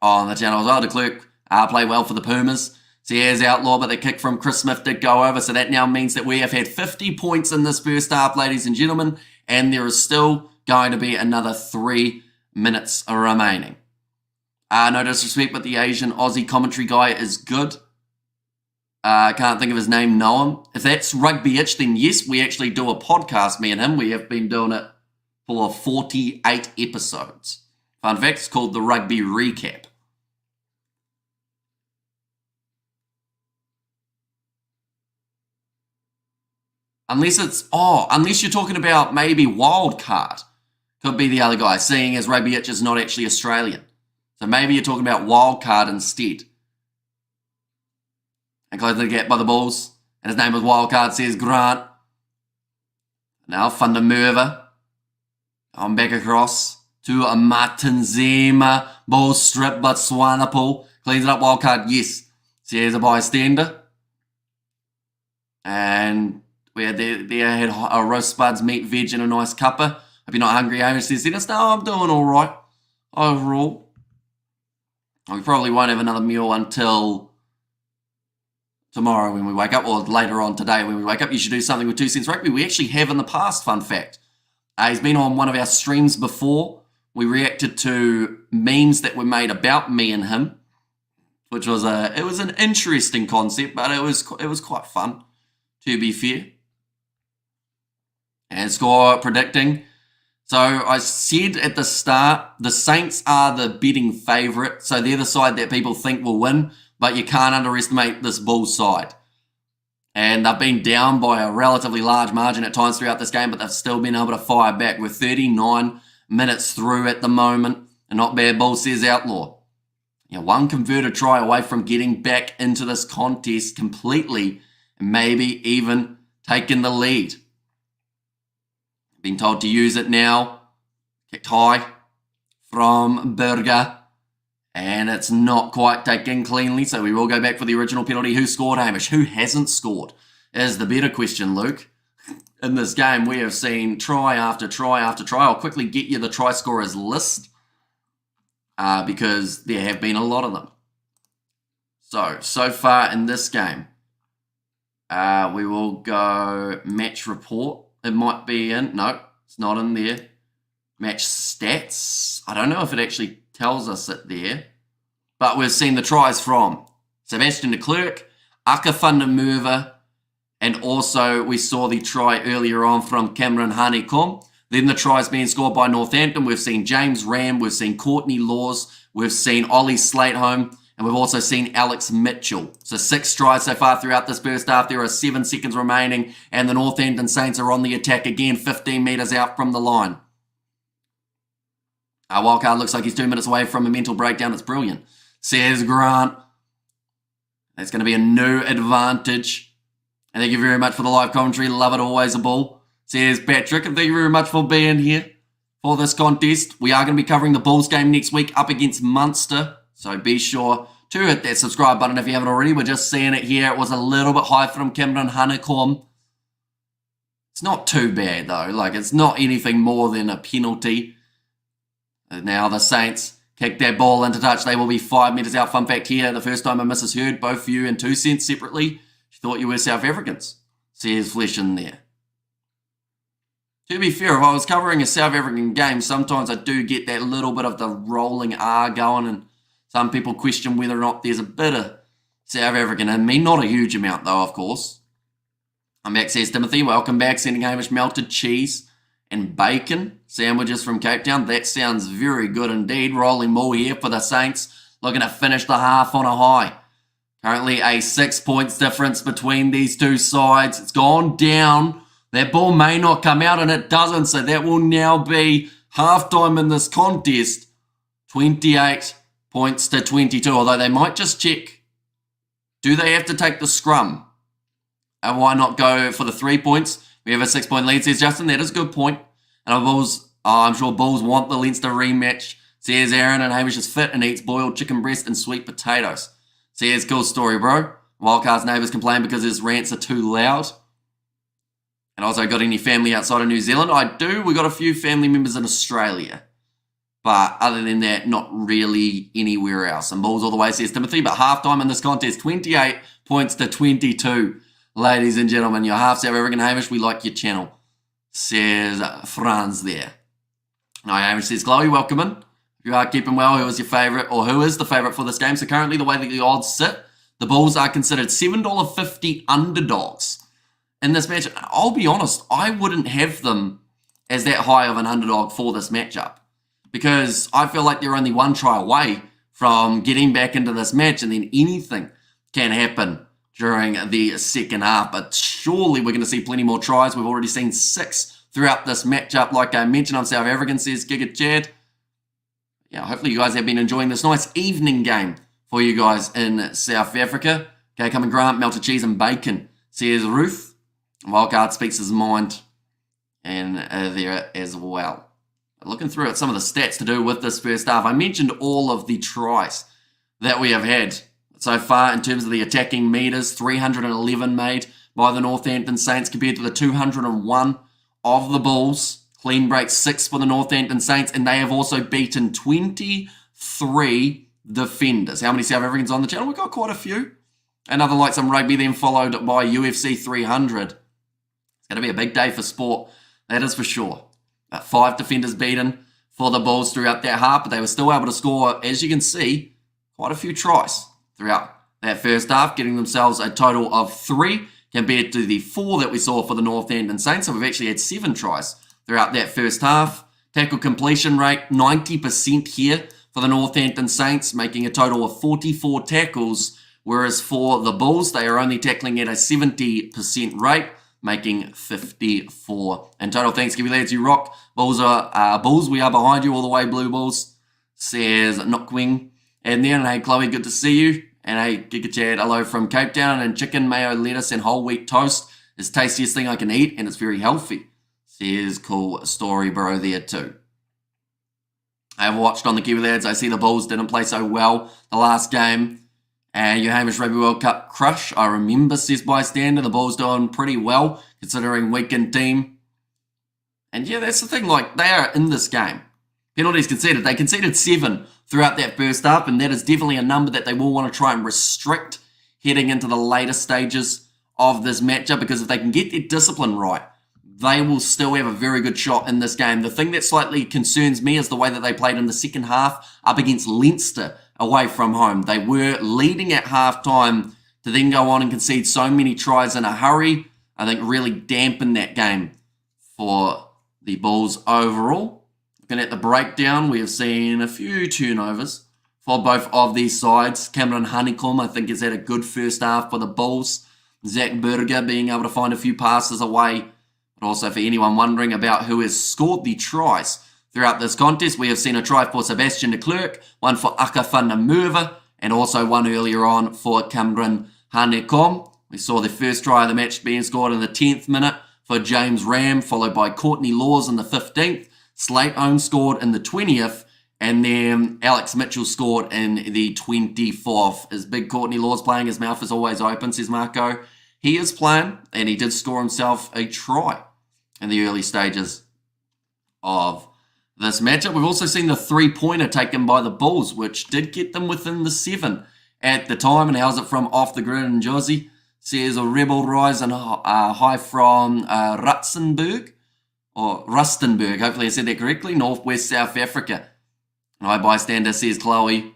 on the channel as well. De Klerk play well for the Pumas. Sears outlaw, but the kick from Chris Smith did go over. So that now means that we have had 50 points in this first half, ladies and gentlemen. And there is still going to be another 3 minutes remaining. No disrespect, but the Asian Aussie commentary guy is good. I can't think of his name, Noam. If that's Rugby Itch, then yes, we actually do a podcast, me and him. We have been doing it for 48 episodes. Fun fact, it's called the Rugby Recap. Unless you're talking about maybe Wildcard. Could be the other guy, seeing as Rugby Itch is not actually Australian. So maybe you're talking about Wildcard instead. And close the gap by the Bulls. And his name was Wildcard, says Grant. Now Thunder Merva. On back across to a Martinzema. Ball strip, but Swanepoel. Cleans it up, Wildcard, yes. Says a bystander. And we had there had a roast spuds, meat, veg, and a nice cuppa. Hope you're not hungry, Amos, says Dennis. No, I'm doing all right. Overall. We probably won't have another meal until tomorrow when we wake up, or later on today when we wake up. You should do something with 2 Cents Rugby. We actually have in the past, fun fact. He's been on one of our streams before. We reacted to memes that were made about me and him, which was it was an interesting concept, but it was quite fun, to be fair. And score predicting. So I said at the start, the Saints are the betting favourite, so they're the side that people think will win, but you can't underestimate this Bulls side. And they've been down by a relatively large margin at times throughout this game, but they've still been able to fire back. We're 39 minutes through at the moment. And not bad, Bulls, says Outlaw. one converted try away from getting back into this contest completely and maybe even taking the lead. Being told to use it now. Kicked high from Berger. And it's not quite taken cleanly, so we will go back for the original penalty. Who scored, Hamish? Who hasn't scored is the better question, Luke. In this game, we have seen try after try after try. I'll quickly get you the try scorers list because there have been a lot of them. So far in this game, we will go match report. It might be in. No, it's not in there. Match stats. I don't know if it actually tells us it there. But we've seen the tries from Sebastian de Klerk, Aka van der Merwe, and also we saw the try earlier on from Cameron Heineken. Then the tries being scored by Northampton. We've seen James Ram, we've seen Courtney Laws, we've seen Ollie Slateholm, and we've also seen Alex Mitchell. So 6 tries so far throughout this first half. There are 7 seconds remaining, and the Northampton Saints are on the attack again, 15 metres out from the line. Our wildcard looks like he's 2 minutes away from a mental breakdown. It's brilliant. Says Grant. That's going to be a new advantage. And thank you very much for the live commentary. Love it, always a ball. Says Patrick. And thank you very much for being here for this contest. We are going to be covering the Bulls game next week up against Munster. So be sure to hit that subscribe button if you haven't already. We're just seeing it here. It was a little bit high from Cameron Heineken. It's not too bad though. Like, it's not anything more than a penalty. And now the Saints kick that ball into touch. They will be 5 metres out. Fun fact here, the first time a missus heard, both of you and 2 cents separately, she thought you were South Africans. Says Flesh in there. To be fair, if I was covering a South African game, sometimes I do get that little bit of the rolling R going, and some people question whether or not there's a bit of South African in me. Not a huge amount though, of course. I'm back, says Timothy. Welcome back. Sending Hamish melted cheese and bacon sandwiches from Cape Town. That sounds very good indeed. Rolling ball here for the Saints. Looking to finish the half on a high. Currently a 6 points difference between these two sides. It's gone down. That ball may not come out, and it doesn't. So that will now be halftime in this contest. 28 points to 22. Although they might just check. Do they have to take the scrum? And why not go for the 3 points? We have a 6 point lead, says Justin. That is a good point. And I'm sure Bulls want the Leinster rematch. Says Aaron, and Hamish is fit and eats boiled chicken breast and sweet potatoes. Says, cool story, bro. Wildcard's neighbours complain because his rants are too loud. And also, got any family outside of New Zealand? I do. We got a few family members in Australia. But other than that, not really anywhere else. And Bulls all the way, says Timothy. But halftime in this contest, 28 points to 22. Ladies and gentlemen, you're half South African, Hamish. We like your channel, says Franz there. Now, Hamish says, Chloe, welcome in. If you are keeping well, who is your favourite, or who is the favourite for this game? So currently, the way that the odds sit, the Bulls are considered $7.50 underdogs in this match. I'll be honest, I wouldn't have them as that high of an underdog for this matchup because I feel like they're only 1 try away from getting back into this match, and then anything can happen during the second half. But surely we're going to see plenty more tries. We've already seen 6 throughout this matchup. Like I mentioned, I'm South African, says Giga Chad. Yeah, hopefully you guys have been enjoying this nice evening game for you guys in South Africa. Okay, coming Grant, melted cheese and bacon, says Ruth. Wildcard speaks his mind. And there as well. Looking through at some of the stats to do with this first half, I mentioned all of the tries that we have had so far in terms of the attacking meters. 311 made by the Northampton Saints compared to the 201 of the Bulls. Clean break 6 for the Northampton Saints, and they have also beaten 23 defenders. How many South Africans on the channel? We've got quite a few. Another like some rugby, then followed by UFC 300. It's going to be a big day for sport, that is for sure. 5 defenders beaten for the Bulls throughout that half, but they were still able to score, as you can see, quite a few tries throughout that first half, getting themselves a total of 3 compared to the 4 that we saw for the Northampton Saints. So we've actually had 7 tries throughout that first half. Tackle completion rate, 90% here for the Northampton Saints, making a total of 44 tackles, whereas for the Bulls, they are only tackling at a 70% rate, making 54 in total. Thanks, give you lads, you rock. Bulls, we are behind you all the way, Blue Bulls, says Knockwing. And then, hey, Chloe, good to see you. And hey, Giga Chad, hello from Cape Town. And chicken, mayo, lettuce, and whole wheat toast is the tastiest thing I can eat, and it's very healthy. Says cool story, bro, there too. I have watched on the Kiwi Lads. I see the Bulls didn't play so well the last game. And your Hamish Rugby World Cup crush, I remember, says bystander. The Bulls doing pretty well, considering weakened team. And yeah, that's the thing, like, they are in this game. Penalties conceded. They conceded 7 throughout that first half, and that is definitely a number that they will want to try and restrict heading into the later stages of this matchup, because if they can get their discipline right, they will still have a very good shot in this game. The thing that slightly concerns me is the way that they played in the second half up against Leinster away from home. They were leading at halftime to then go on and concede so many tries in a hurry. I think really dampened that game for the Bulls overall. Looking at the breakdown, we have seen a few turnovers for both of these sides. Cameron Heineken, I think, has had a good first half for the Bulls. Zach Berger being able to find a few passes away. But also for anyone wondering about who has scored the tries throughout this contest, we have seen a try for Sebastian de Klerk, one for Aka van der Merwe, and also one earlier on for Cameron Heineken. We saw the first try of the match being scored in the 10th minute for James Ram, followed by Courtney Laws in the 15th. Slate Ohm scored in the 20th, and then Alex Mitchell scored in the 24th. Is big Courtney Laws playing? His mouth is always open, says Marco. He is playing, and he did score himself a try in the early stages of this matchup. We've also seen the 3-pointer taken by the Bulls, which did get them within the 7 at the time. And how's it from off the grid? And Josie says a rebel rise and high from Rustenburg. Hopefully I said that correctly. Northwest South Africa. And high bystander says Chloe.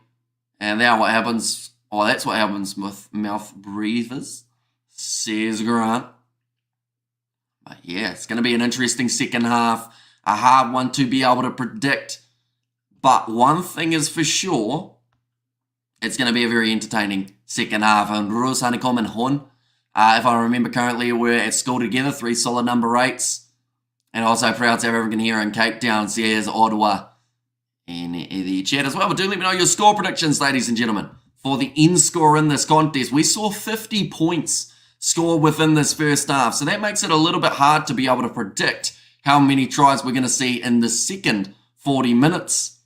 And now what happens? Oh, that's what happens with mouth breathers, says Grant. But yeah, it's going to be an interesting second half. A hard one to be able to predict. But one thing is for sure, it's going to be a very entertaining second half. And Rose Heineken and Hon, if I remember currently, were at school together, 3 solid number 8s. And also proud to have everyone here in Cape Town, says Ottawa in the chat as well. But do let me know your score predictions, ladies and gentlemen, for the end score in this contest. We saw 50 points scored within this first half. So that makes it a little bit hard to be able to predict how many tries we're going to see in the second 40 minutes.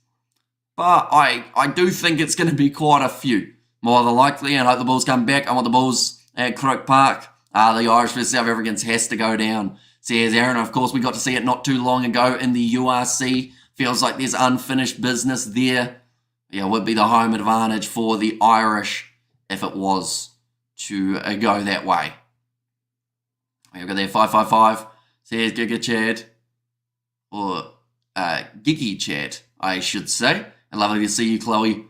But I do think it's going to be quite a few, more than likely. And I hope the Bulls come back. I want the Bulls at Croke Park. The Irish versus South Africans has to go down, says Aaron. Of course, we got to see it not too long ago in the URC. Feels like there's unfinished business there. Yeah, would be the home advantage for the Irish if it was to go that way. We've got there 555. Says Giga Chad. Or Giggy Chad, I should say. And lovely to see you, Chloe.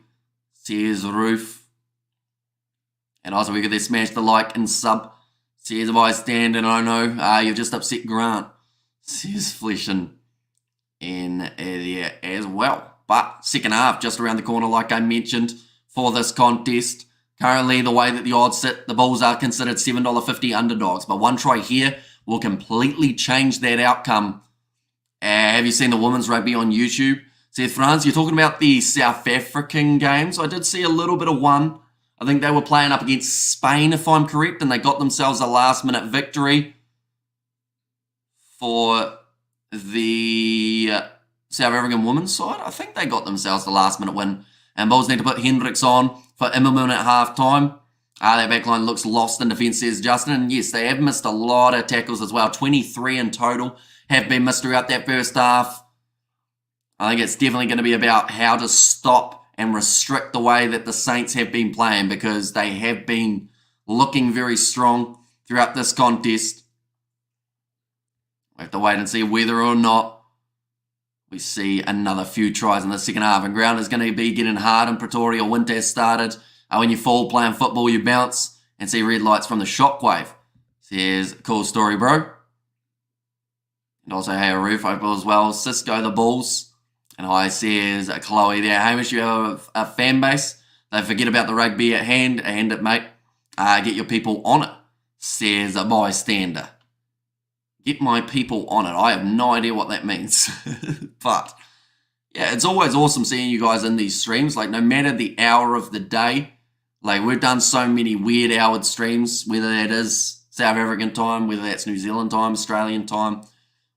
Says Roof. And also we got there smash the like and sub. Says if I stand and I know you've just upset Grant. Says Fleshin in there as well. But second half just around the corner, like I mentioned, for this contest. Currently, the way that the odds sit, the Bulls are considered $7.50 underdogs. But one try here will completely change that outcome. Have you seen the women's rugby on YouTube? Says Franz, you're talking about the South African games. I did see a little bit of one. I think they were playing up against Spain, if I'm correct, and they got themselves a last-minute victory for the South African women's side. I think they got themselves the last-minute win. And Bulls need to put Hendricks on for Immelman at half-time. That backline looks lost in defence, says Justin. And yes, they have missed a lot of tackles as well. 23 in total have been missed throughout that first half. I think it's definitely going to be about how to stop and restrict the way that the Saints have been playing, because they have been looking very strong throughout this contest. We have to wait and see whether or not we see another few tries in the second half. And ground is going to be getting hard in Pretoria. Winter has started. When you fall playing football, you bounce and see red lights from the shockwave. Says, cool story, bro. And also, hey, a roof open as well. Cisco, the Bulls. And I says, Chloe there. Hamish, you have a fan base. They forget about the rugby at hand. Hand it, mate. Get your people on it, says a bystander. Get my people on it. I have no idea what that means. But, yeah, it's always awesome seeing you guys in these streams. Like, no matter the hour of the day, like, we've done so many weird houred streams, whether that is South African time, whether that's New Zealand time, Australian time,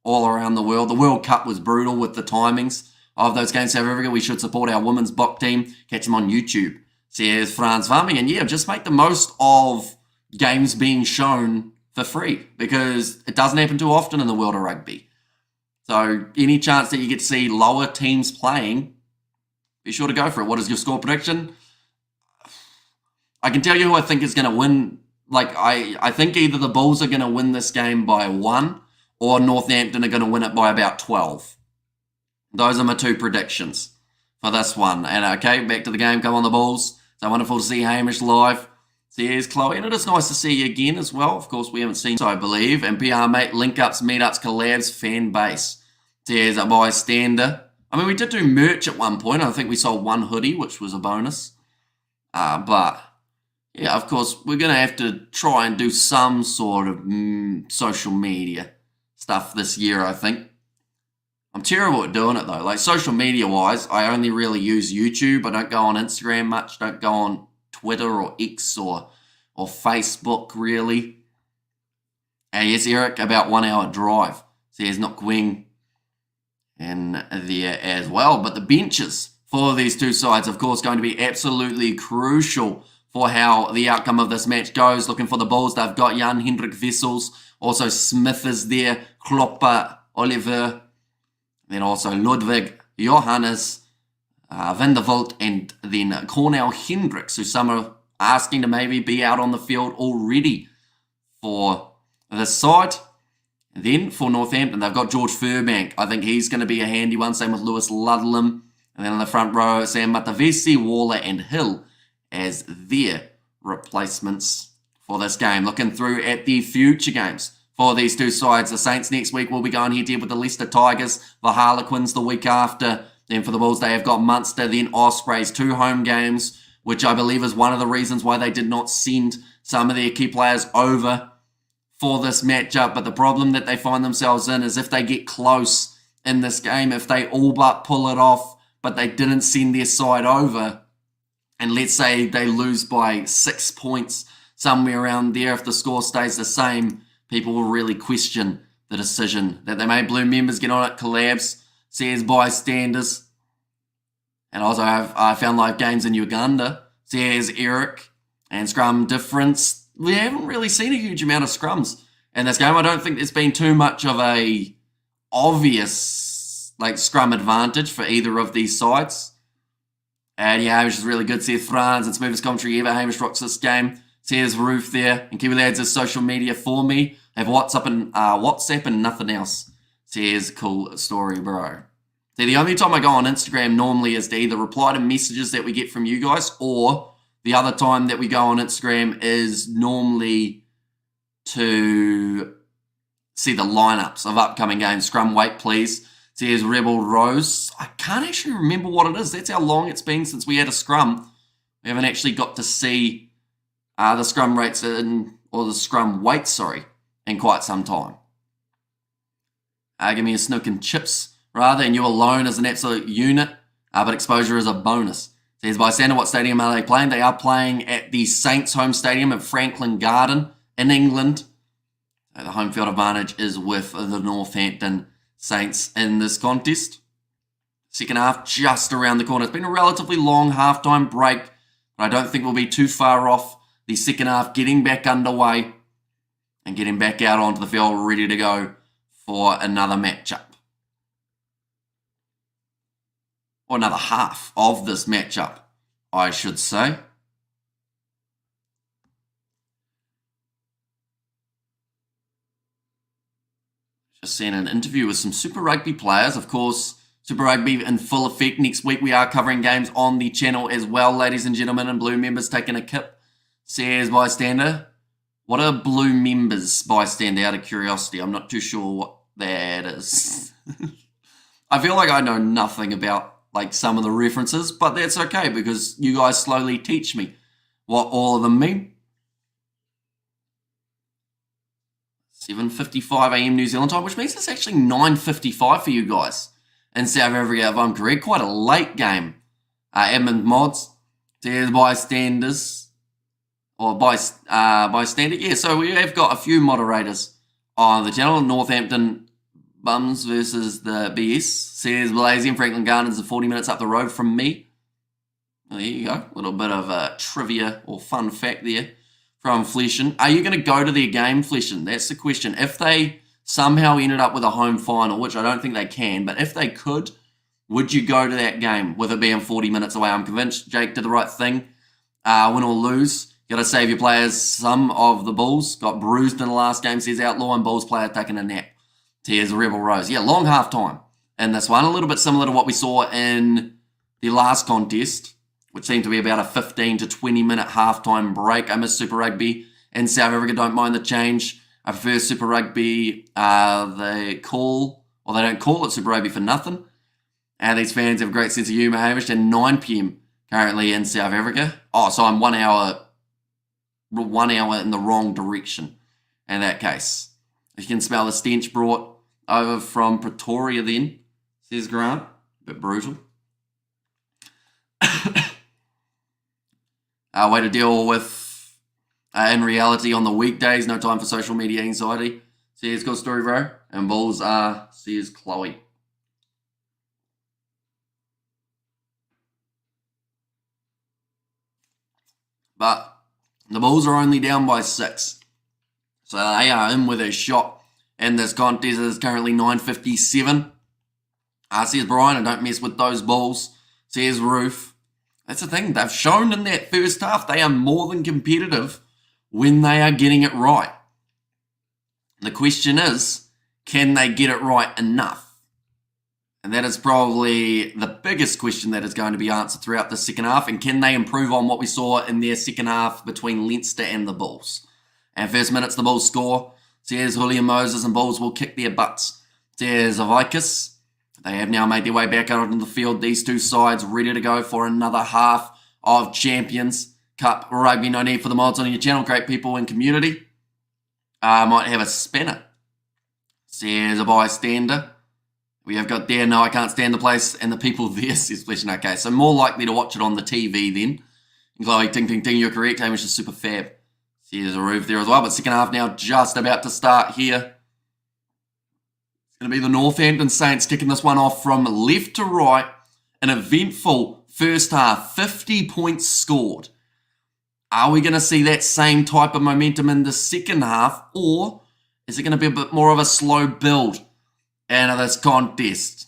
all around the world. The World Cup was brutal with the timings of those games. South Africa, we should support our women's bok team. Catch them on YouTube. Says Frans Farming. And yeah, just make the most of games being shown for free, because it doesn't happen too often in the world of rugby. So any chance that you get to see lower teams playing, be sure to go for it. What is your score prediction? I can tell you who I think is going to win. Like, I think either the Bulls are going to win this game by 1 or Northampton are going to win it by about 12. Those are my two predictions for this one. And okay, back to the game. Come on, the Bulls. So wonderful to see Hamish live. There's Chloe, and it is nice to see you again as well. Of course, we haven't seen, so I believe. And PR mate, link-ups, meetups, collabs, fan base. There's a bystander. I mean, we did do merch at one point. I think we sold one hoodie, which was a bonus. But, yeah, of course, we're going to have to try and do some sort of social media stuff this year, I think. I'm terrible at doing it, though. Like, social media-wise, I only really use YouTube. I don't go on Instagram much. Don't go on Twitter or X or Facebook, really. And yes, Eric, about 1 hour drive. So here's not Gwing in there as well. But the benches for these two sides, of course, going to be absolutely crucial for how the outcome of this match goes. Looking for the Bulls, they've got Jan Hendrik Vessels. Also Smith is there. Klopper, Oliver. Then also Ludwig, Johannes, Van der Walt, and then Cornel Hendricks, who some are asking to maybe be out on the field already for this side. And then for Northampton, they've got George Furbank. I think he's going to be a handy one. Same with Lewis Ludlam. And then in the front row, Sam Matavesi, Waller, and Hill as their replacements for this game. Looking through at the future games for these two sides. The Saints next week will be going head-to-head with the Leicester Tigers. The Harlequins the week after. Then for the Bulls, they have got Munster, then Ospreys, 2 home games, which I believe is one of the reasons why they did not send some of their key players over for this matchup. But the problem that they find themselves in is if they get close in this game, if they all but pull it off, but they didn't send their side over, and let's say they lose by 6 points, somewhere around there, if the score stays the same, people will really question the decision that they made. Blue members get on it, collabs, says bystanders. And also I found live games in Uganda, says Eric. And scrum difference, we haven't really seen a huge amount of scrums in this game. I don't think there's been too much of a obvious like scrum advantage for either of these sides. And yeah, Hamish is really good, says Franz, and smoothest commentary ever. Hamish rocks this game, says Roof there. And Kiwi Lads is social media for me. I have WhatsApp and nothing else. Says cool story, bro. See, the only time I go on Instagram normally is to either reply to messages that we get from you guys, or the other time that we go on Instagram is normally to see the lineups of upcoming games. Scrum wait, please. Says Rebel Rose. I can't actually remember what it is. That's how long it's been since we had a scrum. We haven't actually got to see the scrum rates or the scrum weight, in quite some time. Give me a snook and chips, rather, and you alone as an absolute unit, but exposure is a bonus. Says bystander, what stadium are they playing? They are playing at the Saints home stadium at Franklin Garden in England. The home field advantage is with the Northampton Saints in this contest. Second half just around the corner. It's been a relatively long halftime break, but I don't think we'll be too far off the second half getting back underway and getting back out onto the field ready to go for another matchup. Or another half of this matchup, I should say. Just seen an interview with some Super Rugby players. Of course, Super Rugby in full effect. Next week we are covering games on the channel as well, ladies and gentlemen, and blue members taking a kip. Says bystander. What are blue members, bystander, out of curiosity? I'm not too sure what that is. I feel like I know nothing about like some of the references, but that's okay because you guys slowly teach me what all of them mean. 7:55 a.m. New Zealand time, which means it's actually 9:55 for you guys in South Africa, if I'm correct. Quite a late game. Edmund Mods, says bystanders, or bystander. Yeah, so we have got a few moderators on the channel. Northampton Bums versus the BS, says Blazing Franklin Gardens are 40 minutes up the road from me. Well, there you go. A little bit of a trivia or fun fact there from Fleshin. Are you going to go to their game, Fleshin? That's the question. If they somehow ended up with a home final, which I don't think they can, but if they could, would you go to that game with it being 40 minutes away? I'm convinced Jake did the right thing. Win or lose, you got to save your players. Some of the Bulls got bruised in the last game, says Outlaw, and Bulls player taking a nap. Tears Rebel Rose. Yeah, long half time in this one. A little bit similar to what we saw in the last contest, which seemed to be about a 15 to 20 minute halftime break. I miss Super Rugby in South Africa. Don't mind the change. I prefer Super Rugby. They don't call it Super Rugby for nothing. And these fans have a great sense of humour, Hamish. And 9 p.m. currently in South Africa. Oh, so I'm 1 hour in the wrong direction in that case. You can smell the stench brought over from Pretoria then, says Grant. A bit brutal. Way to deal with, in reality, on the weekdays. No time for social media anxiety, says Good Story Bro. And Bulls are, says Chloe. But the Bulls are only down by 6. So they are in with a shot in this contest. It is currently 9:57. Says Brian, I don't mess with those Bulls. Says Roof. That's the thing. They've shown in that first half they are more than competitive when they are getting it right. The question is, can they get it right enough? And that is probably the biggest question that is going to be answered throughout the second half. And can they improve on what we saw in their second half between Leinster and the Bulls? And first minutes, the Bulls score. Says Julian Moses, and Bulls will kick their butts. Says Avikas. They have now made their way back out onto the field. These two sides ready to go for another half of Champions Cup Rugby. No need for the mods on your channel. Great people and community. Might have a spinner. Says a bystander. We have got there. No, I can't stand the place and the people there, says Fleshin. Okay, so more likely to watch it on the TV then. And Chloe, ting, ting, ting, you're correct. Hamish is super fab. Says a Roof there as well. But second half now just about to start here. It's going to be the Northampton Saints kicking this one off from left to right. An eventful first half. 50 points scored. Are we going to see that same type of momentum in the second half? Or is it going to be a bit more of a slow build into this contest?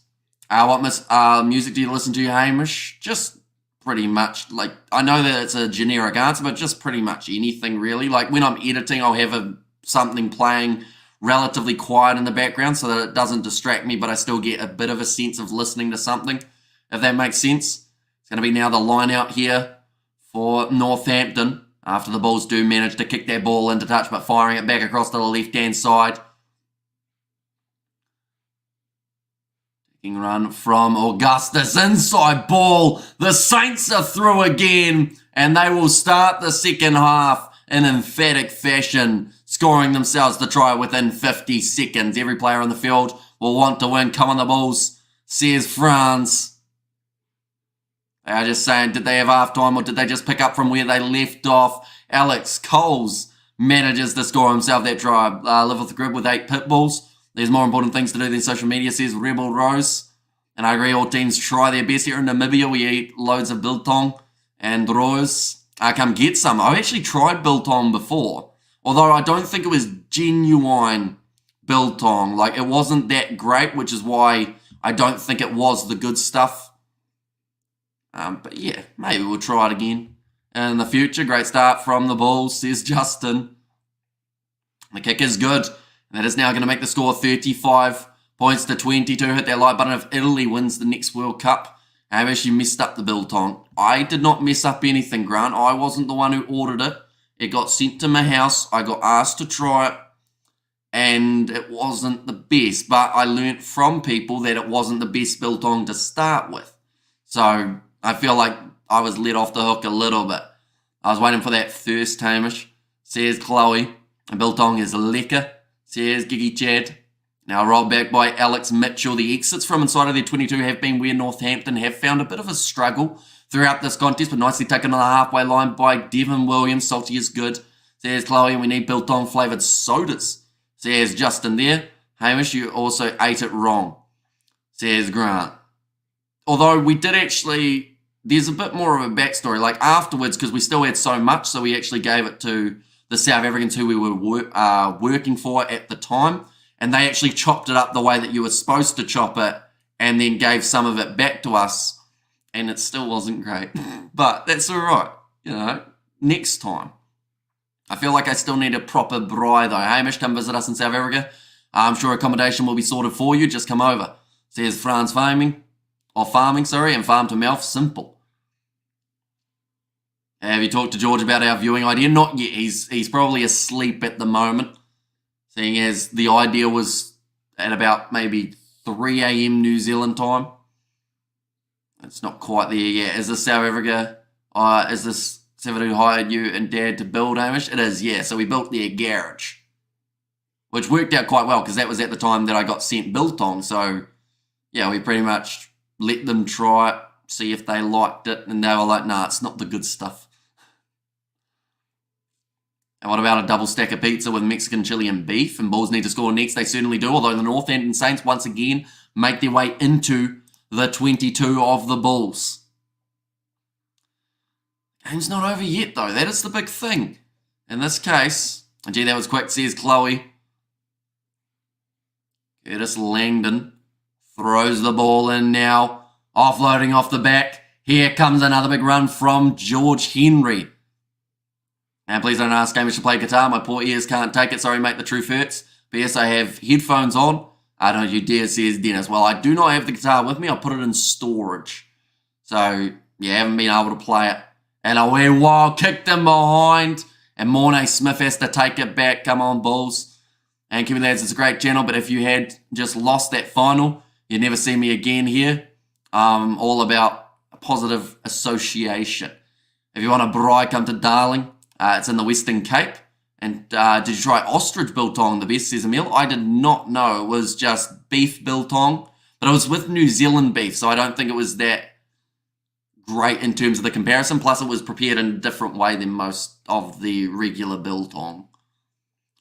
What music do you listen to, Hamish? Just pretty much, like, I know that it's a generic answer, but just pretty much anything really. Like when I'm editing, I'll have something playing relatively quiet in the background so that it doesn't distract me, but I still get a bit of a sense of listening to something, if that makes sense. It's going to be now the line out here for Northampton after the Bulls do manage to kick that ball into touch, but firing it back across to the left-hand side. Taking run from Augustus, inside ball. The Saints are through again, and they will start the second half in emphatic fashion, scoring themselves the try within 50 seconds. Every player on the field will want to win. Come on, the Bulls, says Franz. They are just saying, did they have halftime or did they just pick up from where they left off? Alex Coles manages to score himself that try. Live with the grid with 8 pit bulls. There's more important things to do than social media, says Rebel Rose. And I agree, all teams try their best here in Namibia. We eat loads of biltong and rose. Come get some. I've actually tried biltong before, although I don't think it was genuine biltong. Like, it wasn't that great, which is why I don't think it was the good stuff. But yeah, maybe we'll try it again in the future. Great start from the Bulls, says Justin. The kick is good. And that is now going to make the score 35 points to 22. Hit that like button if Italy wins the next World Cup. I've actually messed up the biltong. I did not mess up anything, Grant. I wasn't the one who ordered it. It got sent to my house. I got asked to try it. And it wasn't the best. But I learnt from people that it wasn't the best biltong to start with. So I feel like I was let off the hook a little bit. I was waiting for that thirst, Hamish, says Chloe. And biltong is lekker, says Giggy Chad. Now rolled back by Alex Mitchell. The exits from inside of their 22 have been where Northampton have found a bit of a struggle throughout this contest, but nicely taken on the halfway line by Devon Williams. Salty is good. There's Chloe, and we need biltong flavoured sodas. There's Justin there. Hamish, you also ate it wrong. Says Grant. Although we did actually, there's a bit more of a backstory. Like afterwards, because we still had so much, so we actually gave it to the South Africans who we were working for at the time. And they actually chopped it up the way that you were supposed to chop it and then gave some of it back to us. And it still wasn't great. But that's all right. You know, next time. I feel like I still need a proper braai though. Hamish, come visit us in South Africa. I'm sure accommodation will be sorted for you. Just come over. Says France farming, and farm to mouth, simple. Have you talked to George about our viewing idea? Not yet. He's probably asleep at the moment. Seeing as the idea was at about maybe 3 a.m. New Zealand time. It's not quite there yet. Is this South Africa? Is this South Africa who hired you and Dad to build, Hamish? It is, yeah. So we built their garage. Which worked out quite well because that was at the time that I got sent biltong. So, yeah, we pretty much let them try it, see if they liked it. And they were like, nah, it's not the good stuff. And what about a double stack of pizza with Mexican chili and beef? And Bulls need to score next. They certainly do. Although the Northampton Saints, once again, make their way into the 22 of the Bulls. Game's not over yet, though. That is the big thing. In this case, and gee, that was quick, says Chloe. Curtis Langdon throws the ball in now. Offloading off the back. Here comes another big run from George Henry. And please don't ask Hamish to play guitar. My poor ears can't take it. Sorry, mate, the truth hurts. But yes, I have headphones on. I don't you dare, says Dennis. Well, I do not have the guitar with me. I'll put it in storage. So, yeah, haven't been able to play it. And a wee wild kicked him behind. And Mornay Smith has to take it back. Come on, Bulls. And Kimmy Lads, it's a great channel. But if you had just lost that final, you'd never see me again here. All about a positive association. If you want a braai, come to Darling. It's in the Western Cape. And did you try ostrich biltong, the best, says Emil? I did not know. It was just beef biltong. But it was with New Zealand beef, so I don't think it was that great in terms of the comparison. Plus, it was prepared in a different way than most of the regular biltong.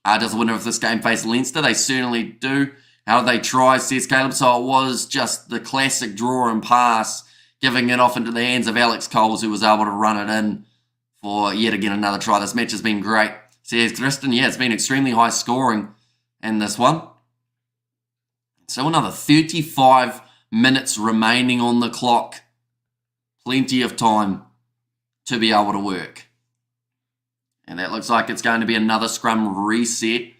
Does the winner of this game face Leinster? They certainly do. How did they try, says Caleb? So it was just the classic draw and pass, giving it off into the hands of Alex Coles, who was able to run it in for yet again another try. This match has been great. Says Kristen, yeah, it's been extremely high scoring in this one. So another 35 minutes remaining on the clock. Plenty of time to be able to work. And that looks like it's going to be another scrum reset.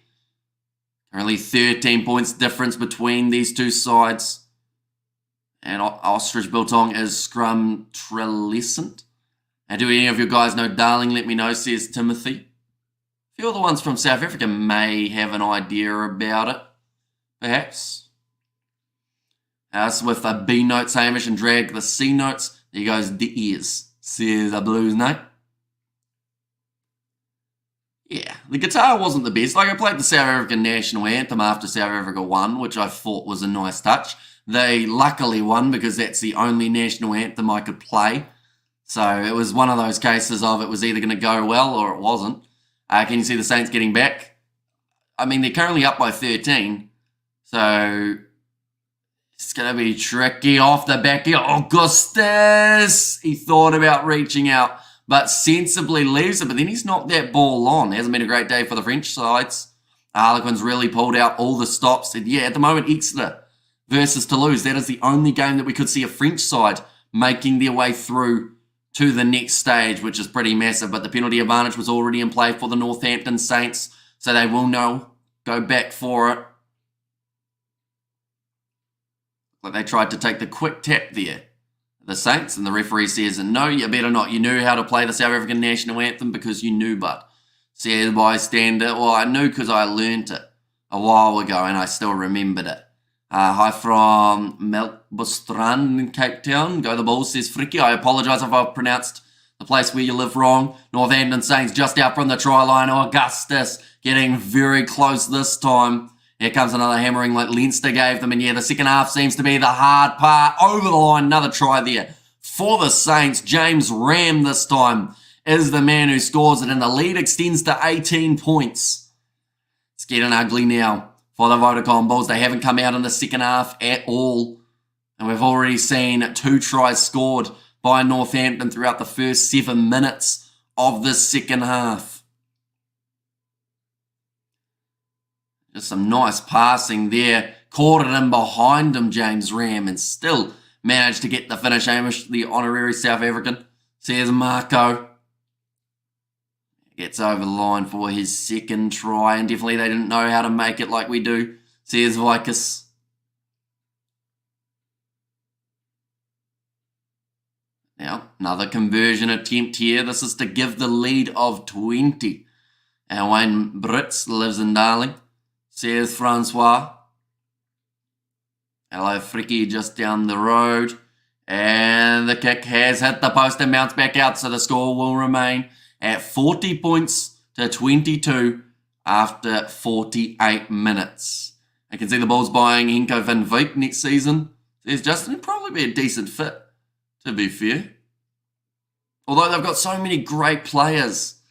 Currently 13 points difference between these two sides. And Ostrich Biltong is scrum Trelescent. And do any of you guys know Darling? Let me know, says Timothy. A few of the ones from South Africa may have an idea about it, perhaps. So with the B notes, Hamish, and drag the C notes, there goes the ears, says a blues note. Yeah, the guitar wasn't the best. Like, I played the South African national anthem after South Africa won, which I thought was a nice touch. They luckily won because that's the only national anthem I could play. So it was one of those cases of it was either going to go well or it wasn't. Can you see the Saints getting back? I mean, they're currently up by 13. So it's going to be tricky off the back here. Augustus! He thought about reaching out, but sensibly leaves it. But then he's knocked that ball on. It hasn't been a great day for the French sides. Harlequins really pulled out all the stops. And yeah, at the moment, Exeter versus Toulouse. That is the only game that we could see a French side making their way through to the next stage, which is pretty massive. But the penalty advantage was already in play for the Northampton Saints, so they will now go back for it. But they tried to take the quick tap there, the Saints, and the referee says, no, you better not. You knew how to play the South African national anthem because you knew, but says the bystander, well, I knew because I learnt it a while ago and I still remembered it. Hi from Melkbosstrand in Cape Town. Go the Bulls, says Friki. I apologise if I've pronounced the place where you live wrong. Northampton Saints just out from the try line. Augustus getting very close this time. Here comes another hammering like Leinster gave them. And yeah, the second half seems to be the hard part. Over the line, another try there for the Saints. James Ram this time is the man who scores it, and the lead extends to 18 points. It's getting ugly now for the Vodacom Bulls. They haven't come out in the second half at all. And we've already seen 2 tries scored by Northampton throughout the first 7 minutes of the second half. Just some nice passing there. Caught it in behind him, James Ram, and still managed to get the finish. Amish, the honorary South African, says Marco. Gets over the line for his second try, and definitely they didn't know how to make it like we do, says Vikas. Now, another conversion attempt here. This is to give the lead of 20. And Wayne Brits lives in Darling, says Francois. Hello, Fricky, just down the road. And the kick has hit the post and bounced back out, so the score will remain at 40 points to 22 after 48 minutes. I can see the Bulls buying Henko van Wyk next season. Says Justin, it'd probably be a decent fit, to be fair. Although they've got so many great players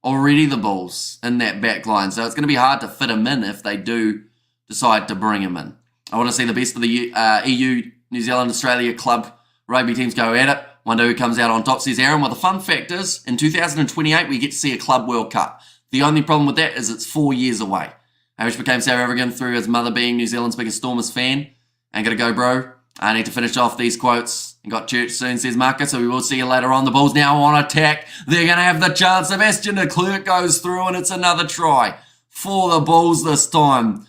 already, the Bulls, in that back line. So it's going to be hard to fit him in if they do decide to bring him in. I want to see the best of the EU, New Zealand, Australia club rugby teams go at it. Wonder who comes out on top, says Aaron. Well, the fun fact is, in 2028, we get to see a Club World Cup. The only problem with that is it's 4 years away. Hamish became South African through his mother being New Zealand's biggest Stormers fan. Ain't gonna go, bro. I need to finish off these quotes. And got church soon, says Marcus, so we will see you later on. The Bulls now on attack. They're gonna have the chance. Sebastian de Klerk goes through, and it's another try for the Bulls this time.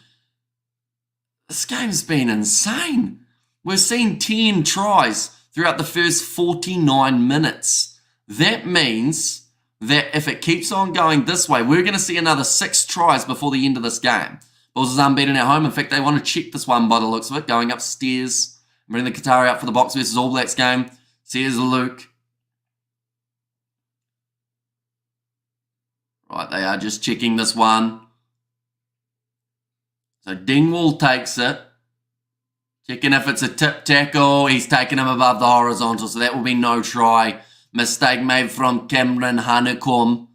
This game's been insane. We've seen 10 tries throughout the first 49 minutes. That means that if it keeps on going this way, we're going to see another 6 tries before the end of this game. Bulls is unbeaten at home. In fact, they want to check this one by the looks of it. Going upstairs, bring the Qatari out for the Box versus All Blacks game. Says Luke. Right, they are just checking this one. So Dingwall takes it. Checking if it's a tip tackle. He's taken him above the horizontal, so that will be no try. Mistake made from Cameron Heineken.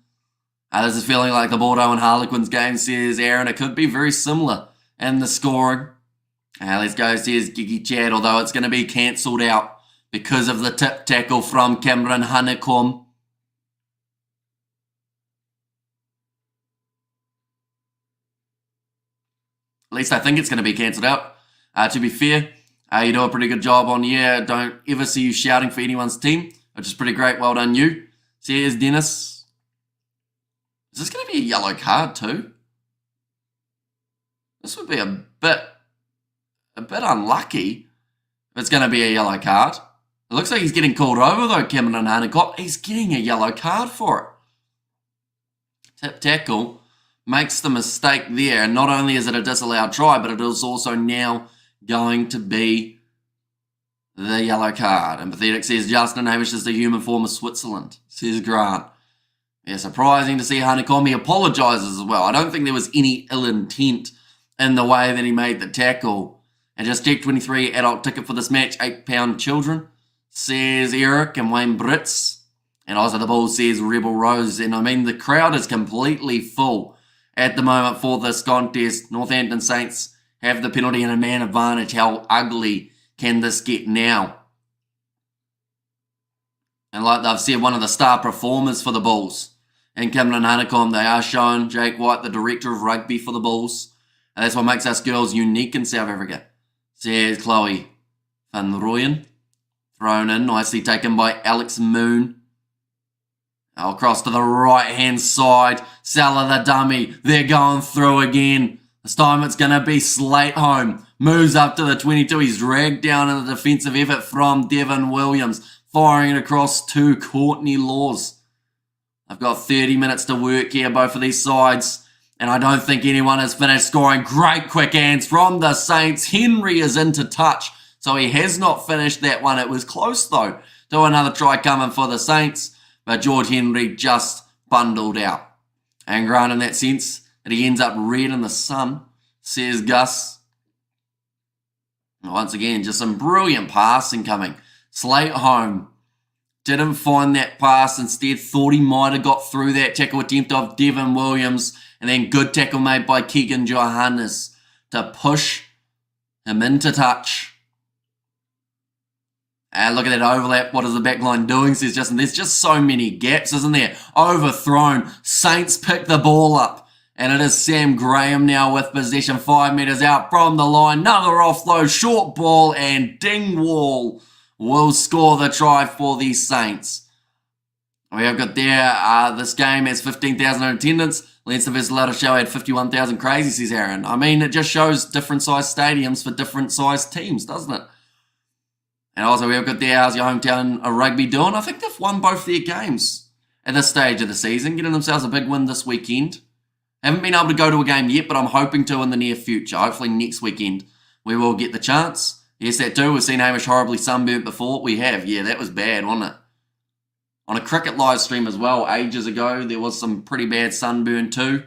This is feeling like the Bordeaux and Harlequins game, says Aaron. It could be very similar in the scoring. Let's go, says Gigi Chad, although it's going to be cancelled out because of the tip tackle from Cameron Heineken. At least I think it's going to be cancelled out. To be fair, you do a pretty good job on here. Don't ever see you shouting for anyone's team, which is pretty great. Well done, you. Says Dennis. Is this going to be a yellow card too? This would be a bit unlucky if it's going to be a yellow card. It looks like he's getting called over though, Cameron Heineken. He's getting a yellow card for it. Tip tackle makes the mistake there. And not only is it a disallowed try, but it is also now going to be the yellow card. And Pathetic says Justin Hamish is the human form of Switzerland, says Grant. Yeah, surprising to see Heineken. He apologises as well. I don't think there was any ill intent in the way that he made the tackle. And just check 23 adult ticket for this match, £8 children, says Eric and Wayne Brits. And also the Bulls says Rebel Rose. And I mean, the crowd is completely full at the moment for this contest. Northampton Saints have the penalty and a man advantage. How ugly can this get now? And like they've said, one of the star performers for the Bulls and Cameron Heineken, they are shown Jake White, the director of rugby for the Bulls. And that's what makes us girls unique in South Africa, says Chloe Van Rooyen. Thrown in, nicely taken by Alex Moon. Now across to the right-hand side. Salah the dummy. They're going through again. This time it's going to be Slate home. Moves up to the 22. He's dragged down in the defensive effort from Devon Williams. Firing it across to Courtney Laws. I've got 30 minutes to work here, both of these sides. And I don't think anyone has finished scoring. Great quick hands from the Saints. Henry is into touch. So he has not finished that one. It was close though to another try coming for the Saints. But George Henry just bundled out. And Grant, in that sense, that he ends up red in the sun says Gus. Once again, just some brilliant passing coming. Slate home. Didn't find that pass. Instead, thought he might have got through that tackle attempt of Devin Williams. And then good tackle made by Keegan Johannes to push him into touch. And look at that overlap. What is the back line doing, says Justin. There's just so many gaps, isn't there? Overthrown. Saints pick the ball up. And it is Sam Graham now with possession 5 metres out from the line. Another offload, short ball, and Dingwall will score the try for the Saints. We have got there, this game has 15,000 in attendance. Leinster vs Show had 51,000 crazy, says Aaron. I mean, it just shows different size stadiums for different size teams, doesn't it? And also we have got there, how's your hometown rugby doing? I think they've won both their games at this stage of the season, getting themselves a big win this weekend. Haven't been able to go to a game yet, but I'm hoping to in the near future. Hopefully next weekend we will get the chance. Yes, that too. We've seen Hamish horribly sunburnt before. We have. Yeah, that was bad, wasn't it? On a cricket live stream as well, ages ago, there was some pretty bad sunburn too.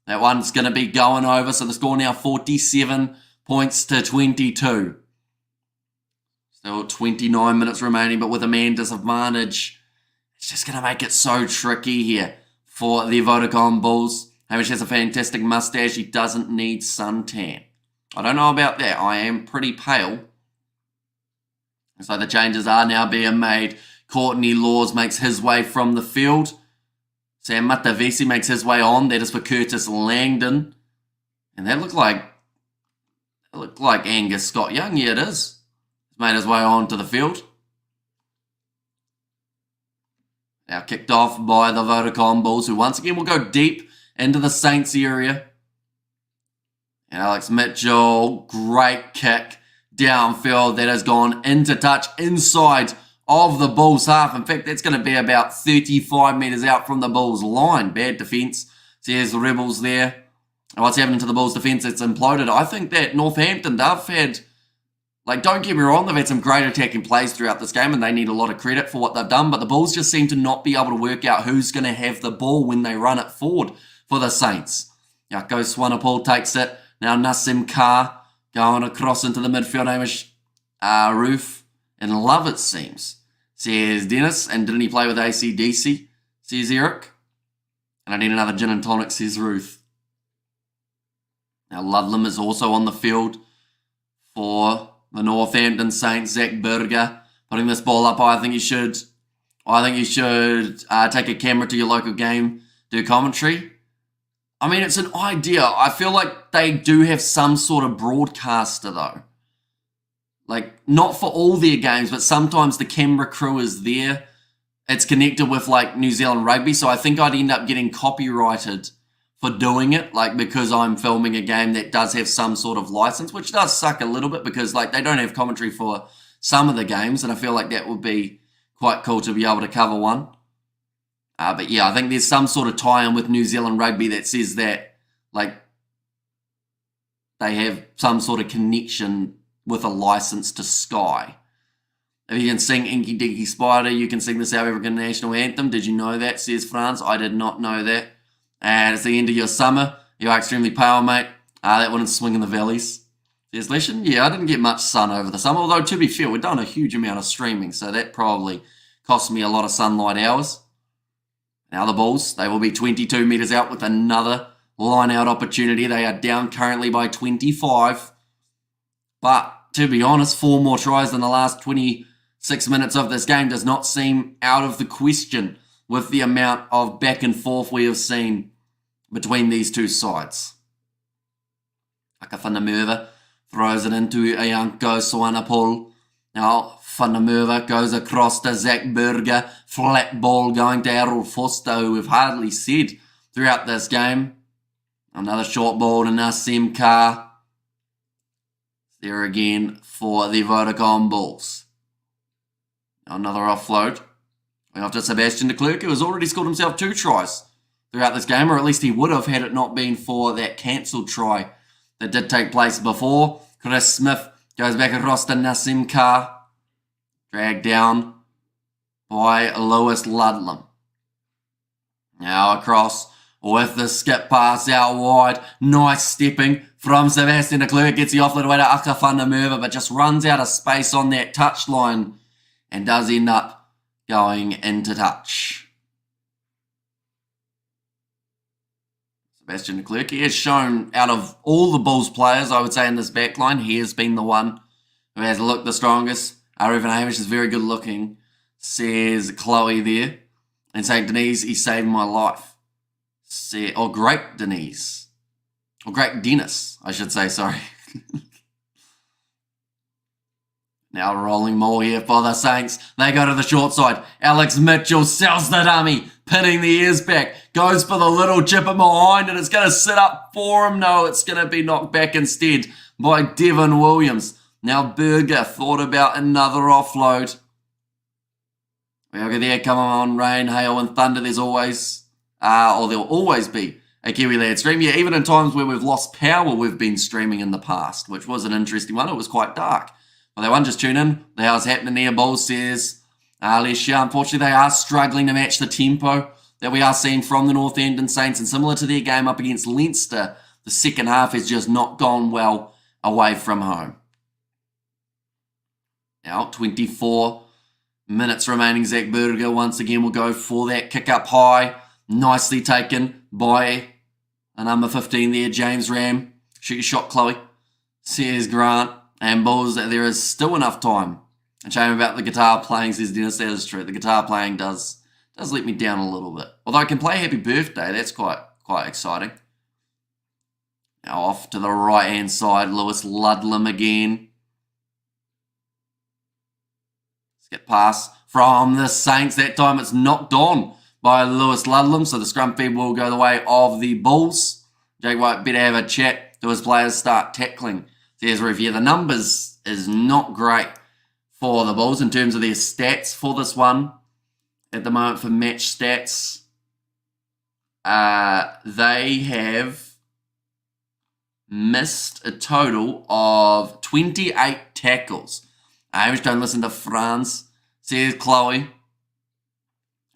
That one's going to be going over. So the score now 47 points to 22. Still 29 minutes remaining, but with a man disadvantage, it's just going to make it so tricky here for the Vodacom Bulls. Hamish has a fantastic mustache. He doesn't need suntan. I don't know about that. I am pretty pale. So the changes are now being made. Courtney Laws makes his way from the field. Sam Matavesi makes his way on. That is for Curtis Langdon. And that looked like Angus Scott Young. Yeah, it is. He's made his way on to the field. Now kicked off by the Vodacom Bulls, who once again will go deep into the Saints area. And Alex Mitchell, great kick downfield that has gone into touch inside of the Bulls half. In fact, that's going to be about 35 metres out from the Bulls line. Bad defence. So here's the Rebels there. And what's happening to the Bulls defence? It's imploded. I think that Northampton, they've had, don't get me wrong, they've had some great attacking plays throughout this game and they need a lot of credit for what they've done, but the Bulls just seem to not be able to work out who's going to have the ball when they run it forward for the Saints. Now goes Swanepoel, takes it. Now Nassim Carr going across into the midfield. Hamish Roof in love, it seems, says Dennis. And didn't he play with AC/DC, says Eric. And I need another gin and tonic, says Ruth. Now Ludlam is also on the field for the Northampton Saints. Zach Berger putting this ball up. I think you should take a camera to your local game, do commentary. I mean, it's an idea. I feel like they do have some sort of broadcaster, though. Not for all their games, but sometimes the camera crew is there. It's connected with, New Zealand Rugby, so I think I'd end up getting copyrighted for doing it, because I'm filming a game that does have some sort of license, which does suck a little bit because, they don't have commentary for some of the games, and I feel like that would be quite cool to be able to cover one. But yeah, I think there's some sort of tie-in with New Zealand Rugby that says that, they have some sort of connection with a license to Sky. If you can sing Inky Dinky Spider, you can sing the South African National Anthem. Did you know that, says France? I did not know that. And it's the end of your summer. You are extremely pale, mate. That wouldn't swing in the valleys. Says Leshan. Yeah, I didn't get much sun over the summer, although to be fair, we've done a huge amount of streaming, so that probably cost me a lot of sunlight hours. Now the Bulls, they will be 22 metres out with another line-out opportunity. They are down currently by 25. But to be honest, 4 more tries than the last 26 minutes of this game does not seem out of the question with the amount of back and forth we have seen between these two sides. Akafanamurva throws it into Ianco Swanepoel. Now Fanamurva goes across to Zach Berger. Flat ball going to Errol Foster, who we've hardly said throughout this game. Another short ball to Nassim Carr. There again for the Vodacom Bulls. Another offload. After Sebastian de Klerk, who has already scored himself 2 tries throughout this game, or at least he would have had it not been for that cancelled try that did take place before. Chris Smith goes back across to Nassim Carr. Dragged down by Lewis Ludlam. Now across with the skip pass out wide. Nice stepping from Sebastian de Klerk. Gets the offload away to Aka van der Merwe, but just runs out of space on that touchline and does end up going into touch. Sebastian de Klerk, he has shown, out of all the Bulls players, I would say, in this backline, he has been the one who has looked the strongest. Reuven Hamish is very good looking, says Chloe there. And saying, Denise, he saved my life. Great Denise. Or great Dennis, I should say, sorry. Now rolling more here for the Saints. They go to the short side. Alex Mitchell sells the dummy, pinning the ears back. Goes for the little chipper behind, and it's going to sit up for him. No, it's going to be knocked back instead by Devon Williams. Now Berger thought about another offload. We go there, come on, rain, hail, and thunder. There's always, or there'll always be a Kiwi Lad stream. Yeah, even in times where we've lost power, we've been streaming in the past, which was an interesting one. It was quite dark. Well, they won't just tune in. The hell's happening there? Bulls says, Alessia, unfortunately, they are struggling to match the tempo that we are seeing from the Northampton Saints. And similar to their game up against Leinster, the second half has just not gone well away from home. Now, 24 minutes remaining. Zach Berger once again will go for that kick up high. Nicely taken by a number 15 there, James Ram. Shoot your shot, Chloe. Says Grant. And Bulls, there is still enough time. A shame about the guitar playing, says Dennis. That is true. The guitar playing does let me down a little bit. Although I can play Happy Birthday. That's quite exciting. Now off to the right-hand side. Lewis Ludlam again. Skip pass from the Saints. That time it's knocked on by Lewis Ludlam. So the scrum feed will go the way of the Bulls. Jake White better have a chat to his players start tackling. There's a review. The numbers is not great for the Bulls in terms of their stats for this one. At the moment for match stats, they have missed a total of 28 tackles. Hamish, don't listen to Franz, says Chloe.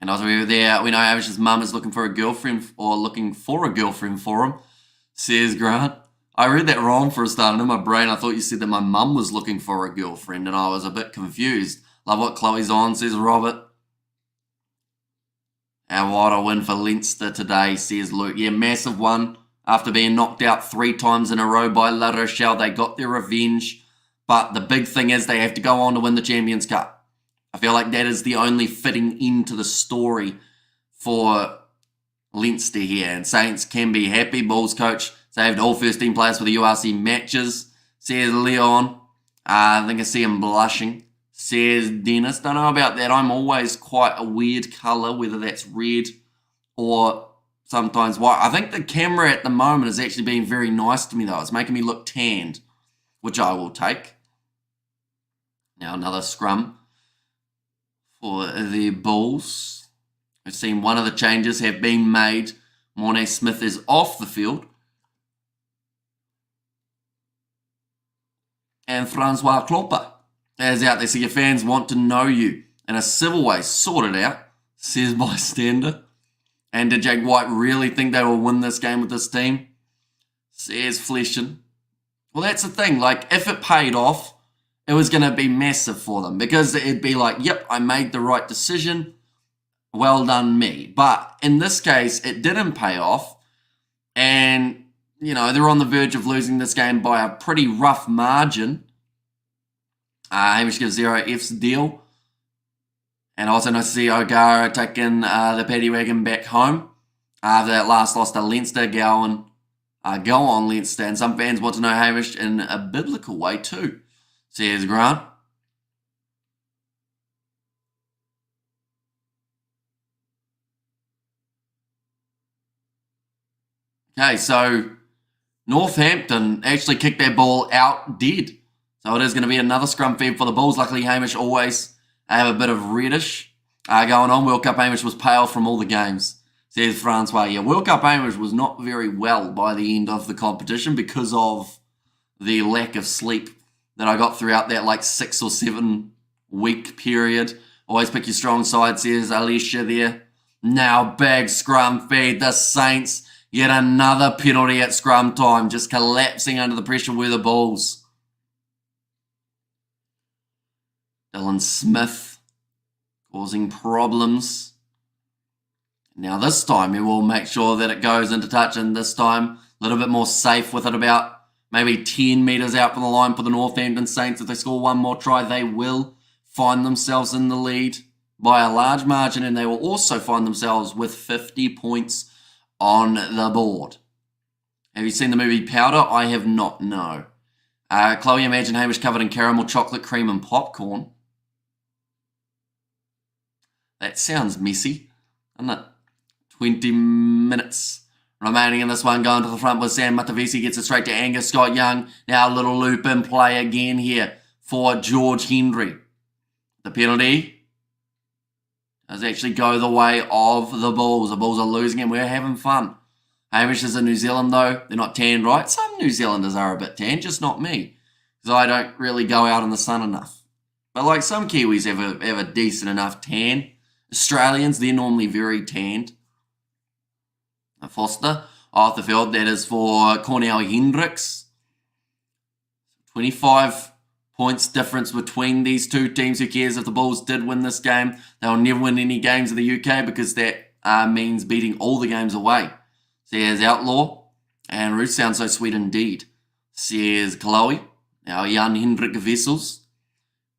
And also there, we know Hamish's mum is looking for a girlfriend, or looking for a girlfriend for him, says Grant. I read that wrong for a start, and in my brain I thought you said that my mum was looking for a girlfriend, and I was a bit confused. Love what Chloe's on, says Robert. And what a win for Leinster today, says Luke. Yeah, massive one. After being knocked out 3 times in a row by La Rochelle, they got their revenge. But the big thing is they have to go on to win the Champions Cup. I feel like that is the only fitting into the story for Leinster here. And Saints can be happy. Bulls coach saved all first team players for the URC matches, says Leon. I think I see him blushing, says Dennis. Don't know about that. I'm always quite a weird colour, whether that's red or sometimes white. I think the camera at the moment is actually being very nice to me, though. It's making me look tanned, which I will take. Now another scrum for the Bulls. We've seen one of the changes have been made. Mornay Smith is off the field. And Francois Klopper is out there. So your fans want to know you in a civil way. Sort it out, says bystander. And did Jake White really think they will win this game with this team? Says Fleshin. Well, that's the thing. Like, if it paid off, it was going to be massive for them. Because it'd be like, yep, I made the right decision. Well done, me. But in this case, it didn't pay off. And you know, they're on the verge of losing this game by a pretty rough margin. Hamish gives 0 F's deal. And also nice to see O'Gara taking the paddy wagon back home. After that last loss to Leinster, go on Leinster. And some fans want to know Hamish in a biblical way too, says Grant. Okay, so Northampton actually kicked their ball out dead. So it is going to be another scrum feed for the Bulls. Luckily, Hamish always have a bit of reddish going on. World Cup Hamish was pale from all the games, says Francois. Yeah, World Cup Hamish was not very well by the end of the competition because of the lack of sleep that I got throughout that like 6 or 7 week period. Always pick your strong side, says Alicia there. Now big scrum feed. The Saints get another penalty at scrum time, just collapsing under the pressure were the Bulls. Dylan Smith causing problems. Now this time we will make sure that it goes into touch, and this time a little bit more safe with it about maybe 10 metres out from the line for the Northampton Saints. If they score one more try, they will find themselves in the lead by a large margin, and they will also find themselves with 50 points on the board. Have you seen the movie Powder? I have not, no. Chloe, imagine Hamish covered in caramel, chocolate, cream and popcorn. That sounds messy, doesn't it? 20 minutes remaining in this one, going to the front with Sam Matavesi, gets it straight to Angus Scott Young. Now a little loop in play again here for George Henry. The penalty does actually go the way of the Bulls. The Bulls are losing and we're having fun. Hamish is in New Zealand though. They're not tanned right. Some New Zealanders are a bit tanned, just not me, because I don't really go out in the sun enough. But like some Kiwis have a decent enough tan. Australians, they're normally very tanned. Foster off the field, that is for Cornell Hendricks. 25 points difference between these two teams. Who cares if the Bulls did win this game? They'll never win any games in the UK because that means beating all the games away. Says Outlaw, and Ruth sounds so sweet indeed. Says Chloe, our young Hendrick Vessels,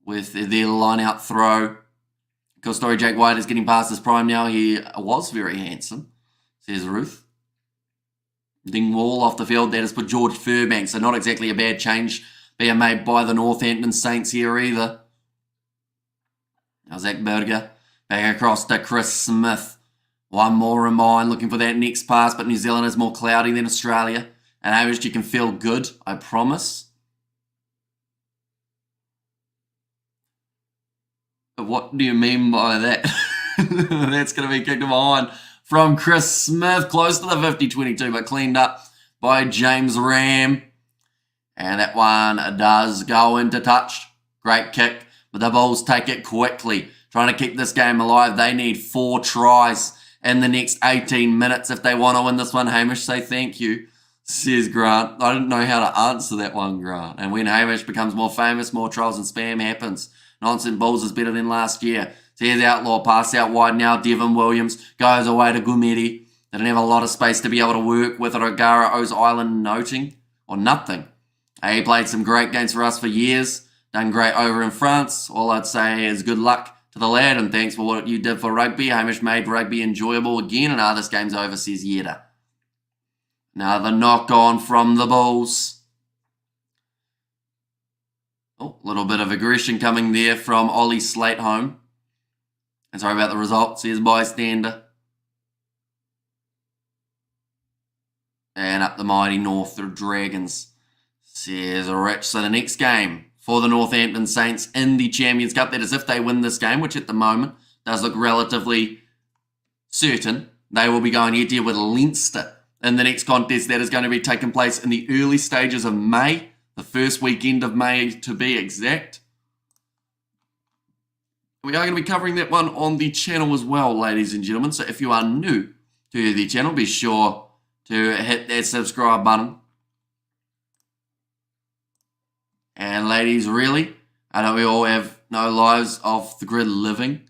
with their line-out throw. Story Jake White is getting past his prime now. He was very handsome, says Ruth. Dingwall off the field. That is for George Furbank. So not exactly a bad change being made by the Northampton Saints here either. Now Zach Berger back across to Chris Smith. One more in mind, looking for that next pass, but New Zealand is more cloudy than Australia. And Hamish, you can feel good, I promise. But what do you mean by that? That's going to be kicked behind from Chris Smith, close to the 50-22, but cleaned up by James Ram. And that one does go into touch. Great kick, but the Bulls take it quickly. Trying to keep this game alive. They need 4 tries in the next 18 minutes if they want to win this one. Hamish, say thank you, says Grant. I didn't know how to answer that one, Grant. And when Hamish becomes more famous, more trolls and spam happens. Nonsense Bulls is better than last year. So here's Outlaw, pass out wide now. Devon Williams goes away to Gumeri. They don't have a lot of space to be able to work with it. O'Gara owes Island noting, or nothing. He played some great games for us for years. Done great over in France. All I'd say is good luck to the lad and thanks for what you did for rugby. Hamish made rugby enjoyable again, and this game's over, says Yeda. Now the knock on from the Bulls. Oh, a little bit of aggression coming there from Ollie Slateholm. And sorry about the result, says bystander. And up the mighty North Dragons, says Rich. So the next game for the Northampton Saints in the Champions Cup, that is if they win this game, which at the moment does look relatively certain, they will be going head-to-head with Leinster in the next contest that is going to be taking place in the early stages of May. The first weekend of May to be exact. We are going to be covering that one on the channel as well, ladies and gentlemen. So if you are new to the channel, be sure to hit that subscribe button. And ladies, really, I know we all have no lives off the grid living.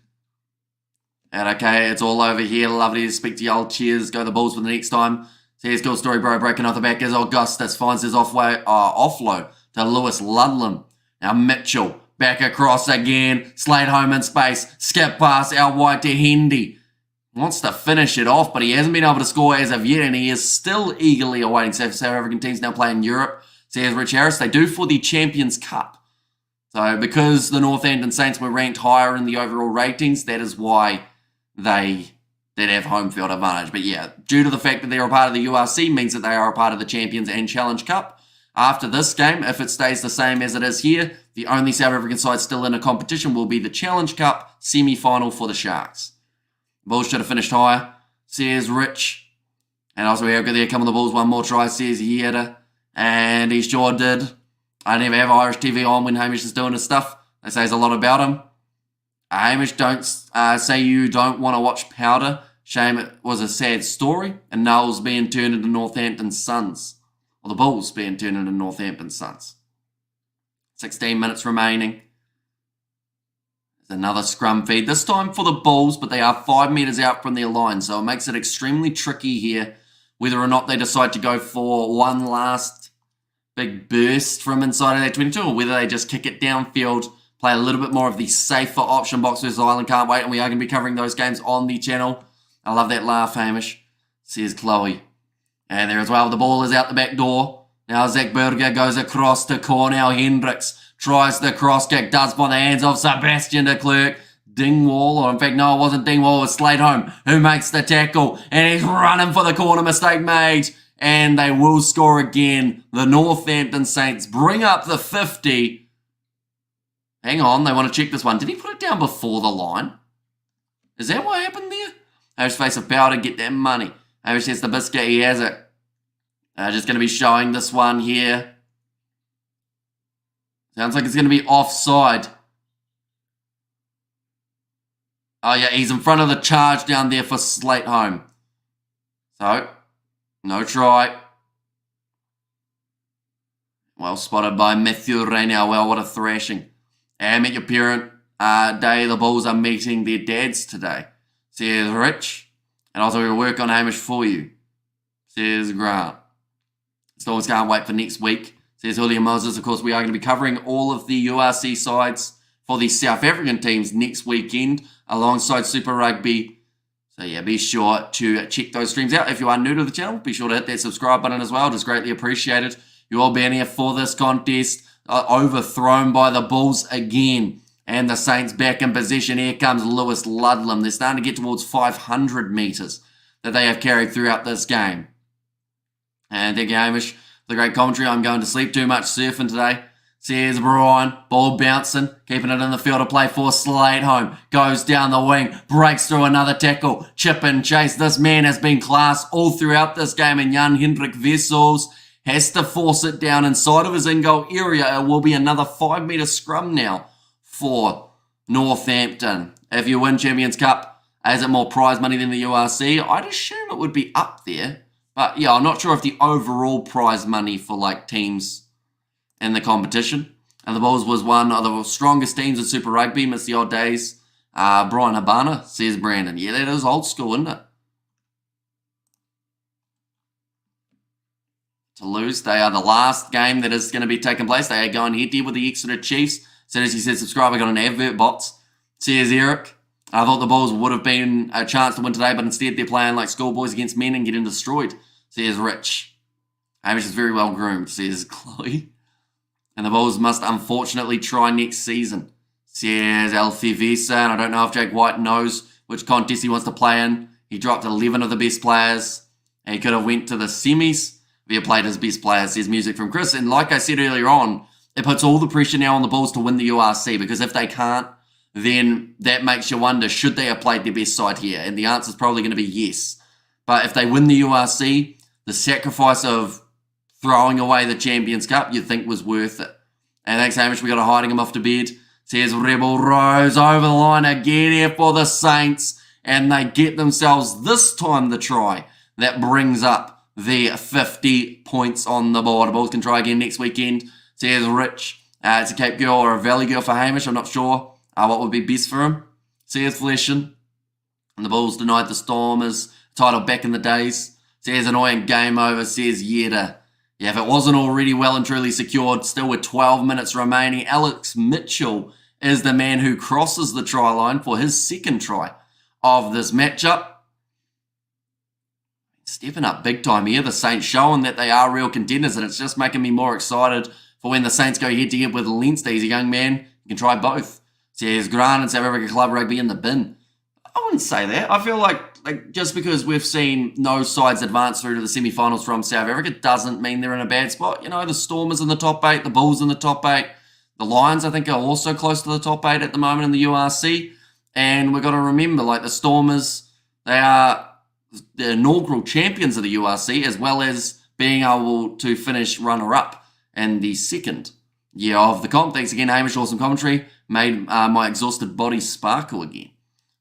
And okay, it's all over here. Lovely to speak to you all. Cheers. Go the Bulls for the next time. Here's Good Story Bro breaking off the back as Augustus finds his offload to Lewis Ludlam. Now Mitchell back across again. Slateholm in space. Skip pass out wide to Hendy. Wants to finish it off, but he hasn't been able to score as of yet, and he is still eagerly awaiting. South African teams now play in Europe. Says Rich Harris. They do for the Champions Cup. So because the Northampton Saints were ranked higher in the overall ratings, that is why they did have home field advantage. But yeah, due to the fact that they're a part of the URC means that they are a part of the Champions and Challenge Cup. After this game, if it stays the same as it is here, the only South African side still in a competition will be the Challenge Cup semi-final for the Sharks. Bulls should have finished higher, says Rich. And also here, there come the Bulls, one more try, says Yeda. And he sure did. I never have Irish TV on when Hamish is doing his stuff. That says a lot about him. Hamish, don't say you don't want to watch Powder. Shame it was a sad story, and Knowles being turned into Northampton Suns. Or the Bulls being turned into Northampton Suns. 16 minutes remaining. There's another scrum feed. This time for the Bulls, but they are 5 metres out from their line. So it makes it extremely tricky here whether or not they decide to go for one last big burst from inside of their 22, or whether they just kick it downfield, play a little bit more of the safer option. Box versus Island, can't wait, and we are going to be covering those games on the channel. I love that laugh, Hamish, says Chloe. And there as well, the ball is out the back door. Now Zach Berger goes across to Cornell Hendricks. Tries the cross kick, does by the hands of Sebastian de Klerk. Dingwall, or in fact, no, it wasn't Dingwall, it was Slade Home who makes the tackle. And he's running for the corner, mistake made. And they will score again. The Northampton Saints bring up the 50. Hang on, they want to check this one. Did he put it down before the line? Is that what happened there? Hamish face of power to get that money. Hamish has the biscuit, he has it. Just going to be showing this one here. Sounds like it's going to be offside. Oh yeah, he's in front of the charge down there for Slate Home. So, no try. Well spotted by Matthew Rainier. Well, what a thrashing. And meet your parent day. The Bulls are meeting their dads today. Says Rich. And also we'll work on Hamish for you. Says Grant. Storms can't wait for next week. Says Julian Moses. Of course, we are going to be covering all of the URC sides for the South African teams next weekend alongside Super Rugby. So yeah, be sure to check those streams out. If you are new to the channel, be sure to hit that subscribe button as well. Just greatly appreciated. You all being here for this contest. Overthrown by the Bulls again. And the Saints back in possession. Here comes Lewis Ludlam. They're starting to get towards 500 metres that they have carried throughout this game. And thank you, Hamish, for the great commentary. I'm going to sleep too much surfing today. Says Brian, ball bouncing, keeping it in the field of play for Slade Home. Goes down the wing, breaks through another tackle, chip and chase. This man has been class all throughout this game, and Jan Hendrik Wessels has to force it down inside of his in-goal area. It will be another 5 metre scrum now for Northampton. If you win Champions Cup, is it more prize money than the URC? I'd assume it would be up there. But yeah, I'm not sure if the overall prize money for like teams in the competition. And the Bulls was one of the strongest teams in Super Rugby, missed the odd days. Brian Habana, says Brandon. Yeah, that is old school, isn't it? To lose, they are the last game that is going to be taking place. They are going head-to-head with the Exeter Chiefs. So as he said, subscribe, I got an advert box. Says Eric. I thought the Bulls would have been a chance to win today, but instead they're playing like schoolboys against men and getting destroyed. Says Rich. Hamish is very well groomed, says Chloe. And the Bulls must unfortunately try next season, says Alfie Visa. And I don't know if Jake White knows which contest he wants to play in. He dropped 11 of the best players. And he could have went to the semis if he had played his best players, says Music from Chris. And like I said earlier on, it puts all the pressure now on the Bulls to win the URC, because if they can't, then that makes you wonder, should they have played their best side here? And the answer is probably going to be yes. But if they win the URC, the sacrifice of throwing away the Champions Cup, you'd think was worth it. And thanks, Hamish. We got a hiding him off to bed. Says Rebel Rose over the line again here for the Saints. And they get themselves this time the try. That brings up their 50 points on the board. The Bulls can try again next weekend. Says Rich. It's a Cape girl or a Valley girl for Hamish. I'm not sure what would be best for him. Says Fleshin. And the Bulls denied the Stormers title back in the days. Says annoying game over. Says Yeda. Yeah, if it wasn't already well and truly secured, still with 12 minutes remaining, Alex Mitchell is the man who crosses the try line for his second try of this matchup. Stepping up big time here, the Saints showing that they are real contenders, and it's just making me more excited for when the Saints go head-to-head with Leinster. He's a young man, you can try both. Says Grant and South Africa Club Rugby in the bin. I wouldn't say that. I feel like just because we've seen no sides advance through to the semi-finals from South Africa doesn't mean they're in a bad spot. You know, the Stormers in the top 8, the Bulls in the top 8. The Lions, I think, are also close to the top 8 at the moment in the URC. And we've got to remember, like, the Stormers, they are the inaugural champions of the URC, as well as being able to finish runner-up in the second year of the comp. Thanks again, Hamish. Awesome commentary. Made my exhausted body sparkle again.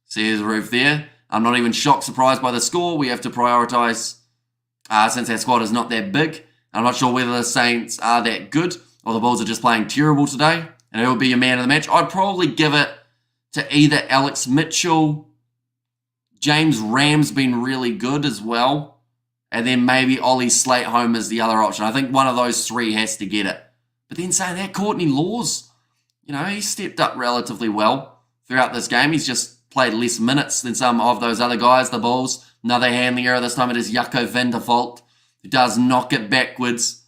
Says Roof there. I'm not even shocked, surprised by the score. We have to prioritise, since our squad is not that big. I'm not sure whether the Saints are that good or the Bulls are just playing terrible today. And who will be your man of the match? I'd probably give it to either Alex Mitchell, James Ram's been really good as well, and then maybe Ollie Slateholm is the other option. I think one of those three has to get it. But then saying that, Courtney Laws, he stepped up relatively well throughout this game. He's just played less minutes than some of those other guys, the Bulls. Another handling error. This time it is Jaco van der Vault, who does knock it backwards.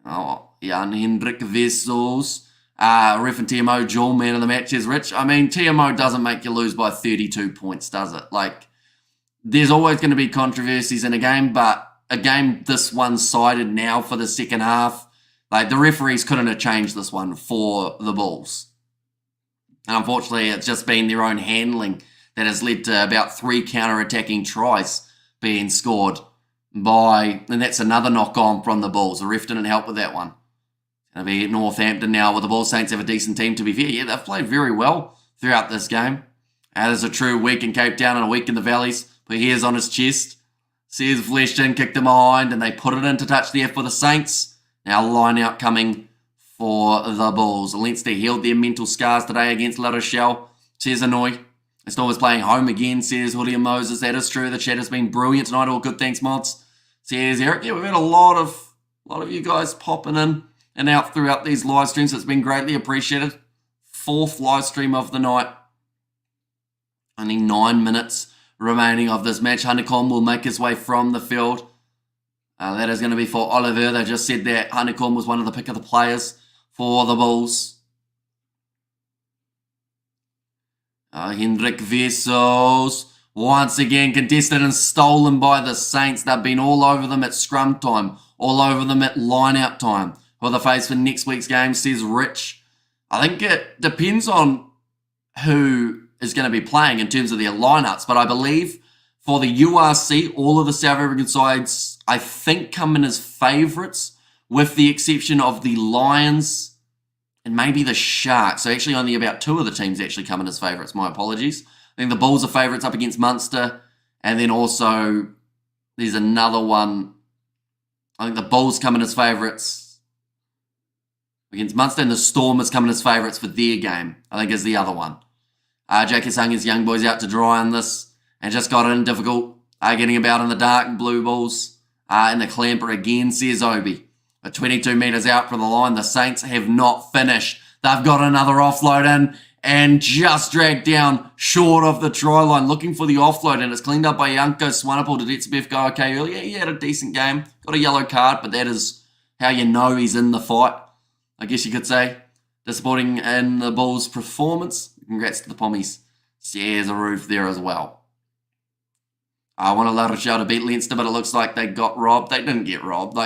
Oh, Jan Hendrik Wessels. Ref and TMO, dual man of the match is Rich. I mean, TMO doesn't make you lose by 32 points, does it? There's always going to be controversies in a game, but a game this one-sided now for the second half, the referees couldn't have changed this one for the Bulls. And unfortunately, it's just been their own handling that has led to about 3 counter-attacking tries being scored and that's another knock-on from the Bulls. The ref didn't help with that one. Going to be at Northampton now, where the Bulls Saints have a decent team, to be fair. Yeah, they've played very well throughout this game. There's a true week in Cape Town and a week in the Valleys. Put hairs on his chest. Sears fleshed in, kicked him behind, and they put it in to touch there for the Saints. Now line out coming for the Bulls. Leinster healed their mental scars today against La Rochelle. Says Anoy. Storm was playing home again, says William Moses. That is true. The chat has been brilliant tonight. All good, thanks, mods. Says Eric. Yeah, we've had a lot of you guys popping in and out throughout these live streams. It's been greatly appreciated. 4th live stream of the night. Only 9 minutes remaining of this match. Heineken will make his way from the field. That is going to be for Oliver. They just said that Heineken was one of the pick of the players for the Bulls. Hendrik Wessels. Once again contested and stolen by the Saints. They've been all over them at scrum time. All over them at line-out time. For the face for next week's game, says Rich. I think it depends on who is going to be playing in terms of their lineups, but I believe for the URC, all of the South African sides, I think, come in as favourites, with the exception of the Lions and maybe the Sharks. So actually only about 2 of the teams actually come in as favourites. My apologies. I think the Bulls are favourites up against Munster, and then also there's another one. I think the Bulls come in as favourites against Munster, and the Storm is coming as favourites for their game, I think, is the other one. Jake Sung, his young boys out to dry on this, and just got in difficult, getting about in the dark. Blue Bulls in the clamper again, says Obi. 22 metres out from the line, the Saints have not finished. They've got another offload in, and just dragged down short of the try line, looking for the offload, and it's cleaned up by Janko Swanepoel. Did Etzebeth go okay earlier? He had a decent game, got a yellow card, but that is how you know he's in the fight, I guess you could say. Disappointing in the Bulls' performance. Congrats to the Pommies. There's a roof there as well. I want to La Rochelle to beat Leinster, but it looks like they got robbed. They didn't get robbed.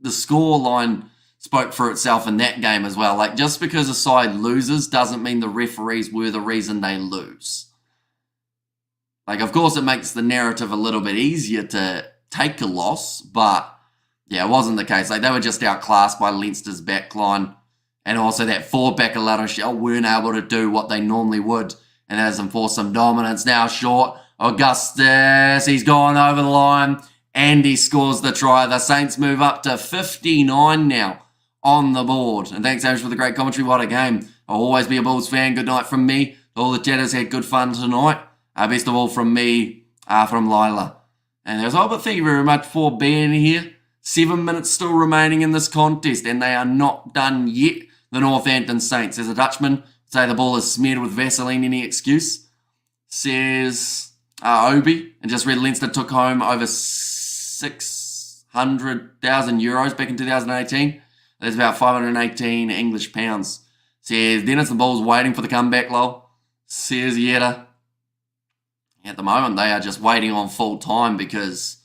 The score line spoke for itself in that game as well. Just because a side loses doesn't mean the referees were the reason they lose. Of course, it makes the narrative a little bit easier to take a loss, but yeah, it wasn't the case. They were just outclassed by Leinster's backline. And also that forward back of La Rochelle weren't able to do what they normally would. And that has enforced some dominance. Now short, Augustus, he's gone over the line. And he scores the try. The Saints move up to 59 now on the board. And thanks, Ash, for the great commentary. What a game. I'll always be a Bulls fan. Good night from me. All the chatters had good fun tonight. Best of all from me, from Lila. And there's all, but thank you very much for being here. 7 minutes still remaining in this contest, and they are not done yet. The Northampton Saints. As a Dutchman, say the ball is smeared with Vaseline, any excuse. Says Obi, and just read Leinster took home over 600,000 euros back in 2018. That's about 518 English pounds. Says Dennis, the Bulls waiting for the comeback, lol. Says Yetta. At the moment, they are just waiting on full time because,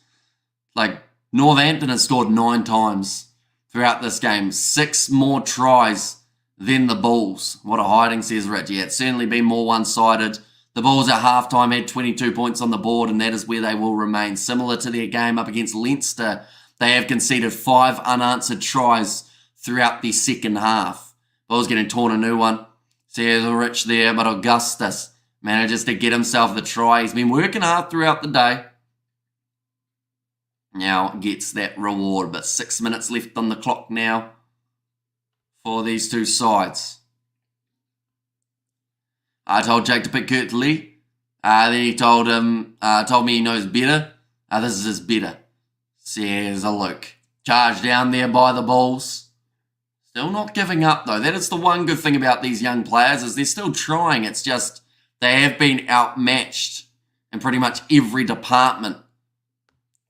Northampton has scored 9 times throughout this game. 6 more tries than the Bulls. What a hiding, says Rich. Yeah, it's certainly been more one-sided. The Bulls at halftime had 22 points on the board, and that is where they will remain. Similar to their game up against Leinster, they have conceded 5 unanswered tries throughout the second half. Bulls getting torn a new one. Says Rich there, but Augustus Manages to get himself the try. He's been working hard throughout the day. Now gets that reward, but 6 minutes left on the clock now for these two sides. I told Jake to pick Kirtley. Then he told me he knows better. This is his better, says Luke. Charged down there by the Bulls. Still not giving up though. That is the one good thing about these young players, is they're still trying. It's just they have been outmatched in pretty much every department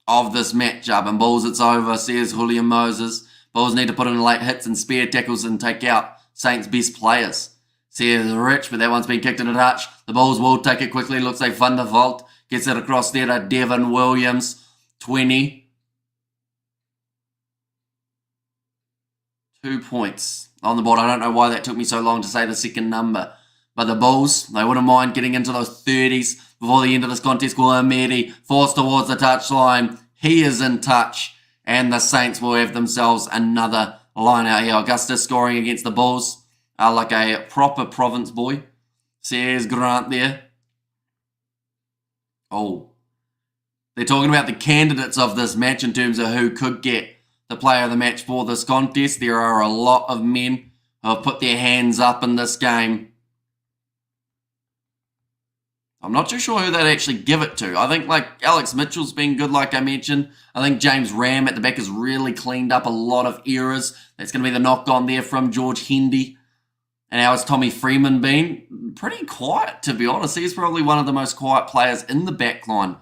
of this matchup. And Bulls, it's over, says Julian Moses. Bulls need to put in late hits and spare tackles and take out Saints' best players, says Rich, but that one's been kicked in a touch. The Bulls will take it quickly. Looks like Van der Vault gets it across there to Devin Williams. 20. 2 points on the board. I don't know why that took me so long to say the second number. But the Bulls, they wouldn't mind getting into those 30s before the end of this contest. Guamedi forced towards the touchline. He is in touch. And the Saints will have themselves another line out here. Augustus scoring against the Bulls. Like a proper province boy, says Grant there. Oh. They're talking about the candidates of this match in terms of who could get the player of the match for this contest. There are a lot of men who have put their hands up in this game. I'm not too sure who they'd actually give it to. I think like Alex Mitchell's been good, like I mentioned. I think James Ram at the back has really cleaned up a lot of errors. That's going to be the knock on there from George Hendy. And how has Tommy Freeman been? Pretty quiet, to be honest. He's probably one of the most quiet players in the backline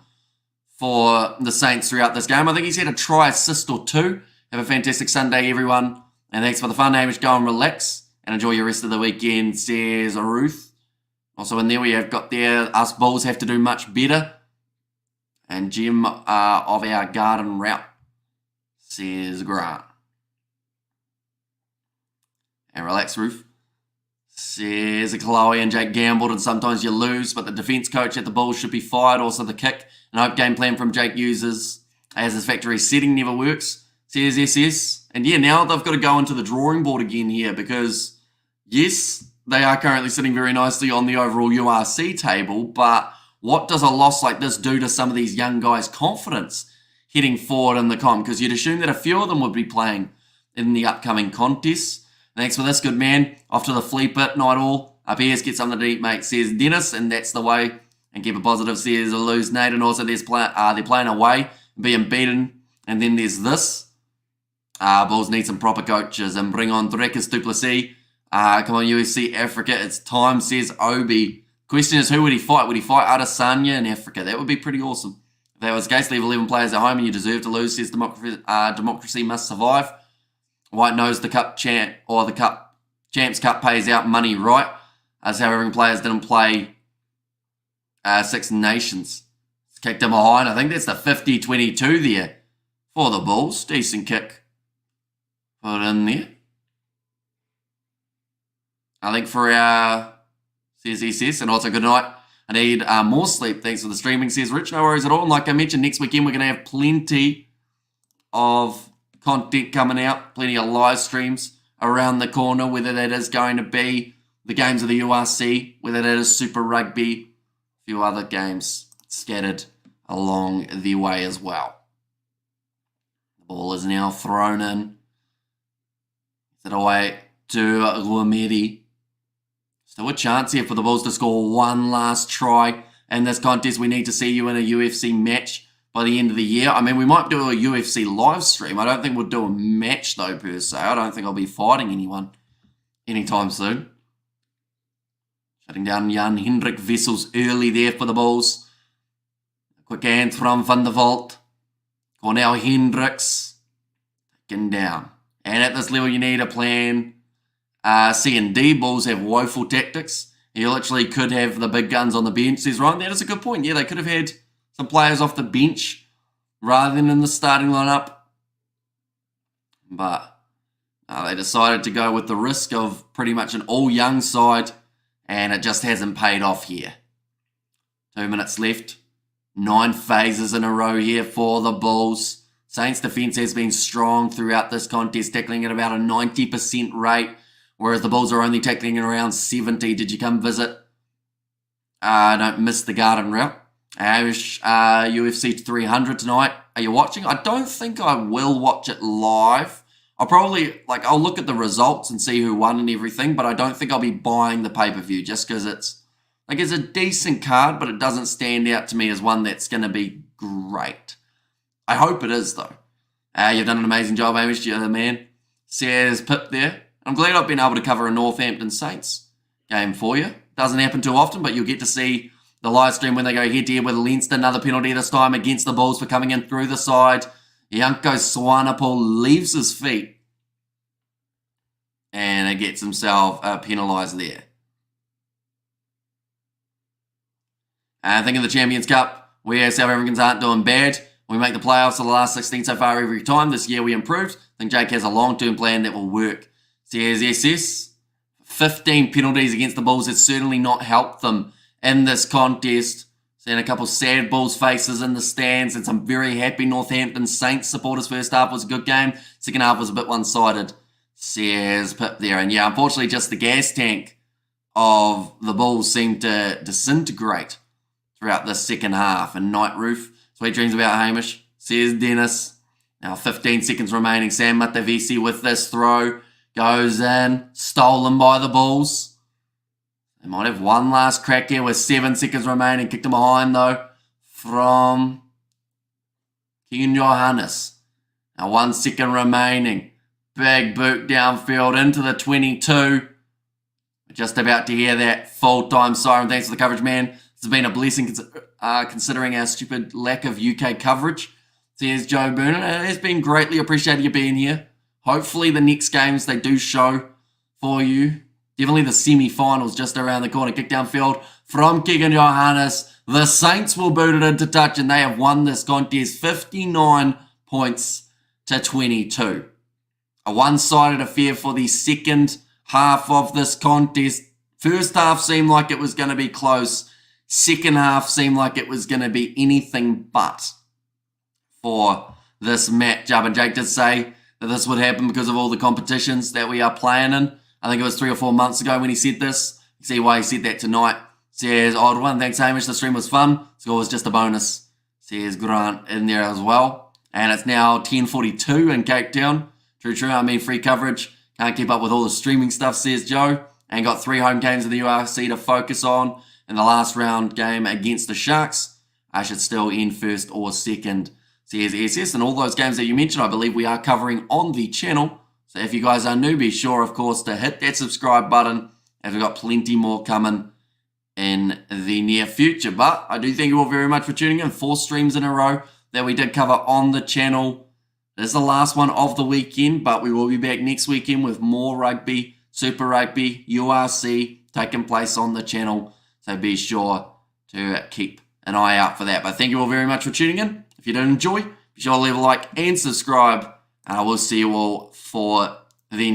for the Saints throughout this game. I think he's had a try, assist or two. Have a fantastic Sunday, everyone. And thanks for the fun, Hamish. Go and relax and enjoy your rest of the weekend, says Ruth. Also in there we have got there, us Bulls have to do much better. And Jim of our garden route, says Grant. And relax, Ruth, says Chloe. And Jake gambled and sometimes you lose, but the defence coach at the Bulls should be fired. Also the kick and hope game plan from Jake uses as his factory setting never works, says SS. And yeah, now they've got to go into the drawing board again here because, yes, they are currently sitting very nicely on the overall URC table, but what does a loss like this do to some of these young guys' confidence heading forward in the comp? Because you'd assume that a few of them would be playing in the upcoming contests. Thanks for this, good man. Off to the flea pit, night all. Up here, get something to eat, mate, says Dennis, and that's the way. And keep it positive, says Lose Nate. And also they're playing away, being beaten. And then there's this. Bulls need some proper coaches and bring on Drekas Duplessis. Come on, UFC Africa. It's time, says Obi. Question is, who would he fight? Would he fight Adesanya in Africa? That would be pretty awesome. If that was the case, leave 11 players at home and you deserve to lose, says Democracy Must Survive. White knows the Cup champ or the Cup Champs Cup pays out money, right? As however players didn't play Six Nations. It's kicked him behind. I think that's the 50-22 there for the Bulls. Decent kick. Put in there. I think for our CSS, and also good night. I need more sleep. Thanks for the streaming, says Rich. No worries at all. And like I mentioned, next weekend we're going to have plenty of content coming out, plenty of live streams around the corner, whether that is going to be the games of the URC, whether that is Super Rugby, a few other games scattered along the way as well. The ball is now thrown in. Is it away to Guamedi? Still a chance here for the Bulls to score one last try in this contest. We need to see you in a UFC match by the end of the year. I mean, we might do a UFC live stream. I don't think we'll do a match, though, per se. I don't think I'll be fighting anyone anytime soon. Shutting down Jan Hendrik Vessels early there for the Bulls. Quick hand from Van der Vault. Cornell Hendricks. Taken down. And at this level, you need a plan. C and D. Bulls have woeful tactics. You literally could have the big guns on the bench, says Ryan. That is a good point. Yeah, they could have had some players off the bench rather than in the starting lineup. But they decided to go with the risk of pretty much an all-young side, and it just hasn't paid off here. 2 minutes left. 9 phases in a row here for the Bulls. Saints defence has been strong throughout this contest, tackling at about a 90% rate, whereas the Bulls are only tackling at around 70. Did you come visit Don't miss the garden route. UFC 300 tonight. Are you watching? I don't think I will watch it live. I'll look at the results and see who won and everything, but I don't think I'll be buying the pay-per-view just because it's a decent card, but it doesn't stand out to me as one that's going to be great. I hope it is, though. You've done an amazing job, Amish. You're the man. Says Pip there. I'm glad I've been able to cover a Northampton Saints game for you. Doesn't happen too often, but you'll get to see the live stream when they go head-to-head with Leinster. Another penalty this time against the Bulls for coming in through the side. Yanko Swanepoel leaves his feet and it gets himself penalised there. I think in the Champions Cup, where South Africans aren't doing bad, we make the playoffs for the last 16 so far every time. This year we improved. I think Jake has a long-term plan that will work. Says SS. 15 penalties against the Bulls has certainly not helped them in this contest. Seeing a couple sad Bulls faces in the stands and some very happy Northampton Saints supporters. First half was a good game. Second half was a bit one-sided. Says Pip there. And yeah, unfortunately just the gas tank of the Bulls seemed to disintegrate throughout the second half. And Night Roof, sweet dreams about Hamish, says Dennis. Now 15 seconds remaining. Sam Matavesi with this throw. Goes in. Stolen by the Bulls. They might have one last crack here with 7 seconds remaining. Kicked him behind though from Keegan Johannes. Now 1 second remaining. Big boot downfield into the 22. Just about to hear that full-time siren. Thanks for the coverage, man. This has been a blessing considering our stupid lack of UK coverage. Says Joe Booner. It has been greatly appreciated you being here. Hopefully the next games they do show for you. Definitely the semi-finals just around the corner. Kick downfield from Keegan Johannes. The Saints will boot it into touch and they have won this contest 59 points to 22. A one-sided affair for the second half of this contest. First half seemed like it was going to be close. Second half seemed like it was going to be anything but for this matchup. And Jake did say that this would happen because of all the competitions that we are playing in. I think it was 3 or 4 months ago when he said this. You see why he said that tonight. Says Odd One. Thanks, Hamish. The stream was fun. Score was just a bonus. Says Grant in there as well. And it's now 10:42 in Cape Town. True. I mean, free coverage. Can't keep up with all the streaming stuff, says Joe. And got 3 home games of the URC to focus on. In the last round game against the Sharks, I should still end first or second, says SS. And all those games that you mentioned, I believe we are covering on the channel. So if you guys are new, be sure, of course, to hit that subscribe button as we've got plenty more coming in the near future. But I do thank you all very much for tuning in. 4 streams in a row that we did cover on the channel. This is the last one of the weekend, but we will be back next weekend with more rugby, Super Rugby, URC taking place on the channel. So be sure to keep an eye out for that. But thank you all very much for tuning in. If you did enjoy, be sure to leave a like and subscribe. And I will see you all for the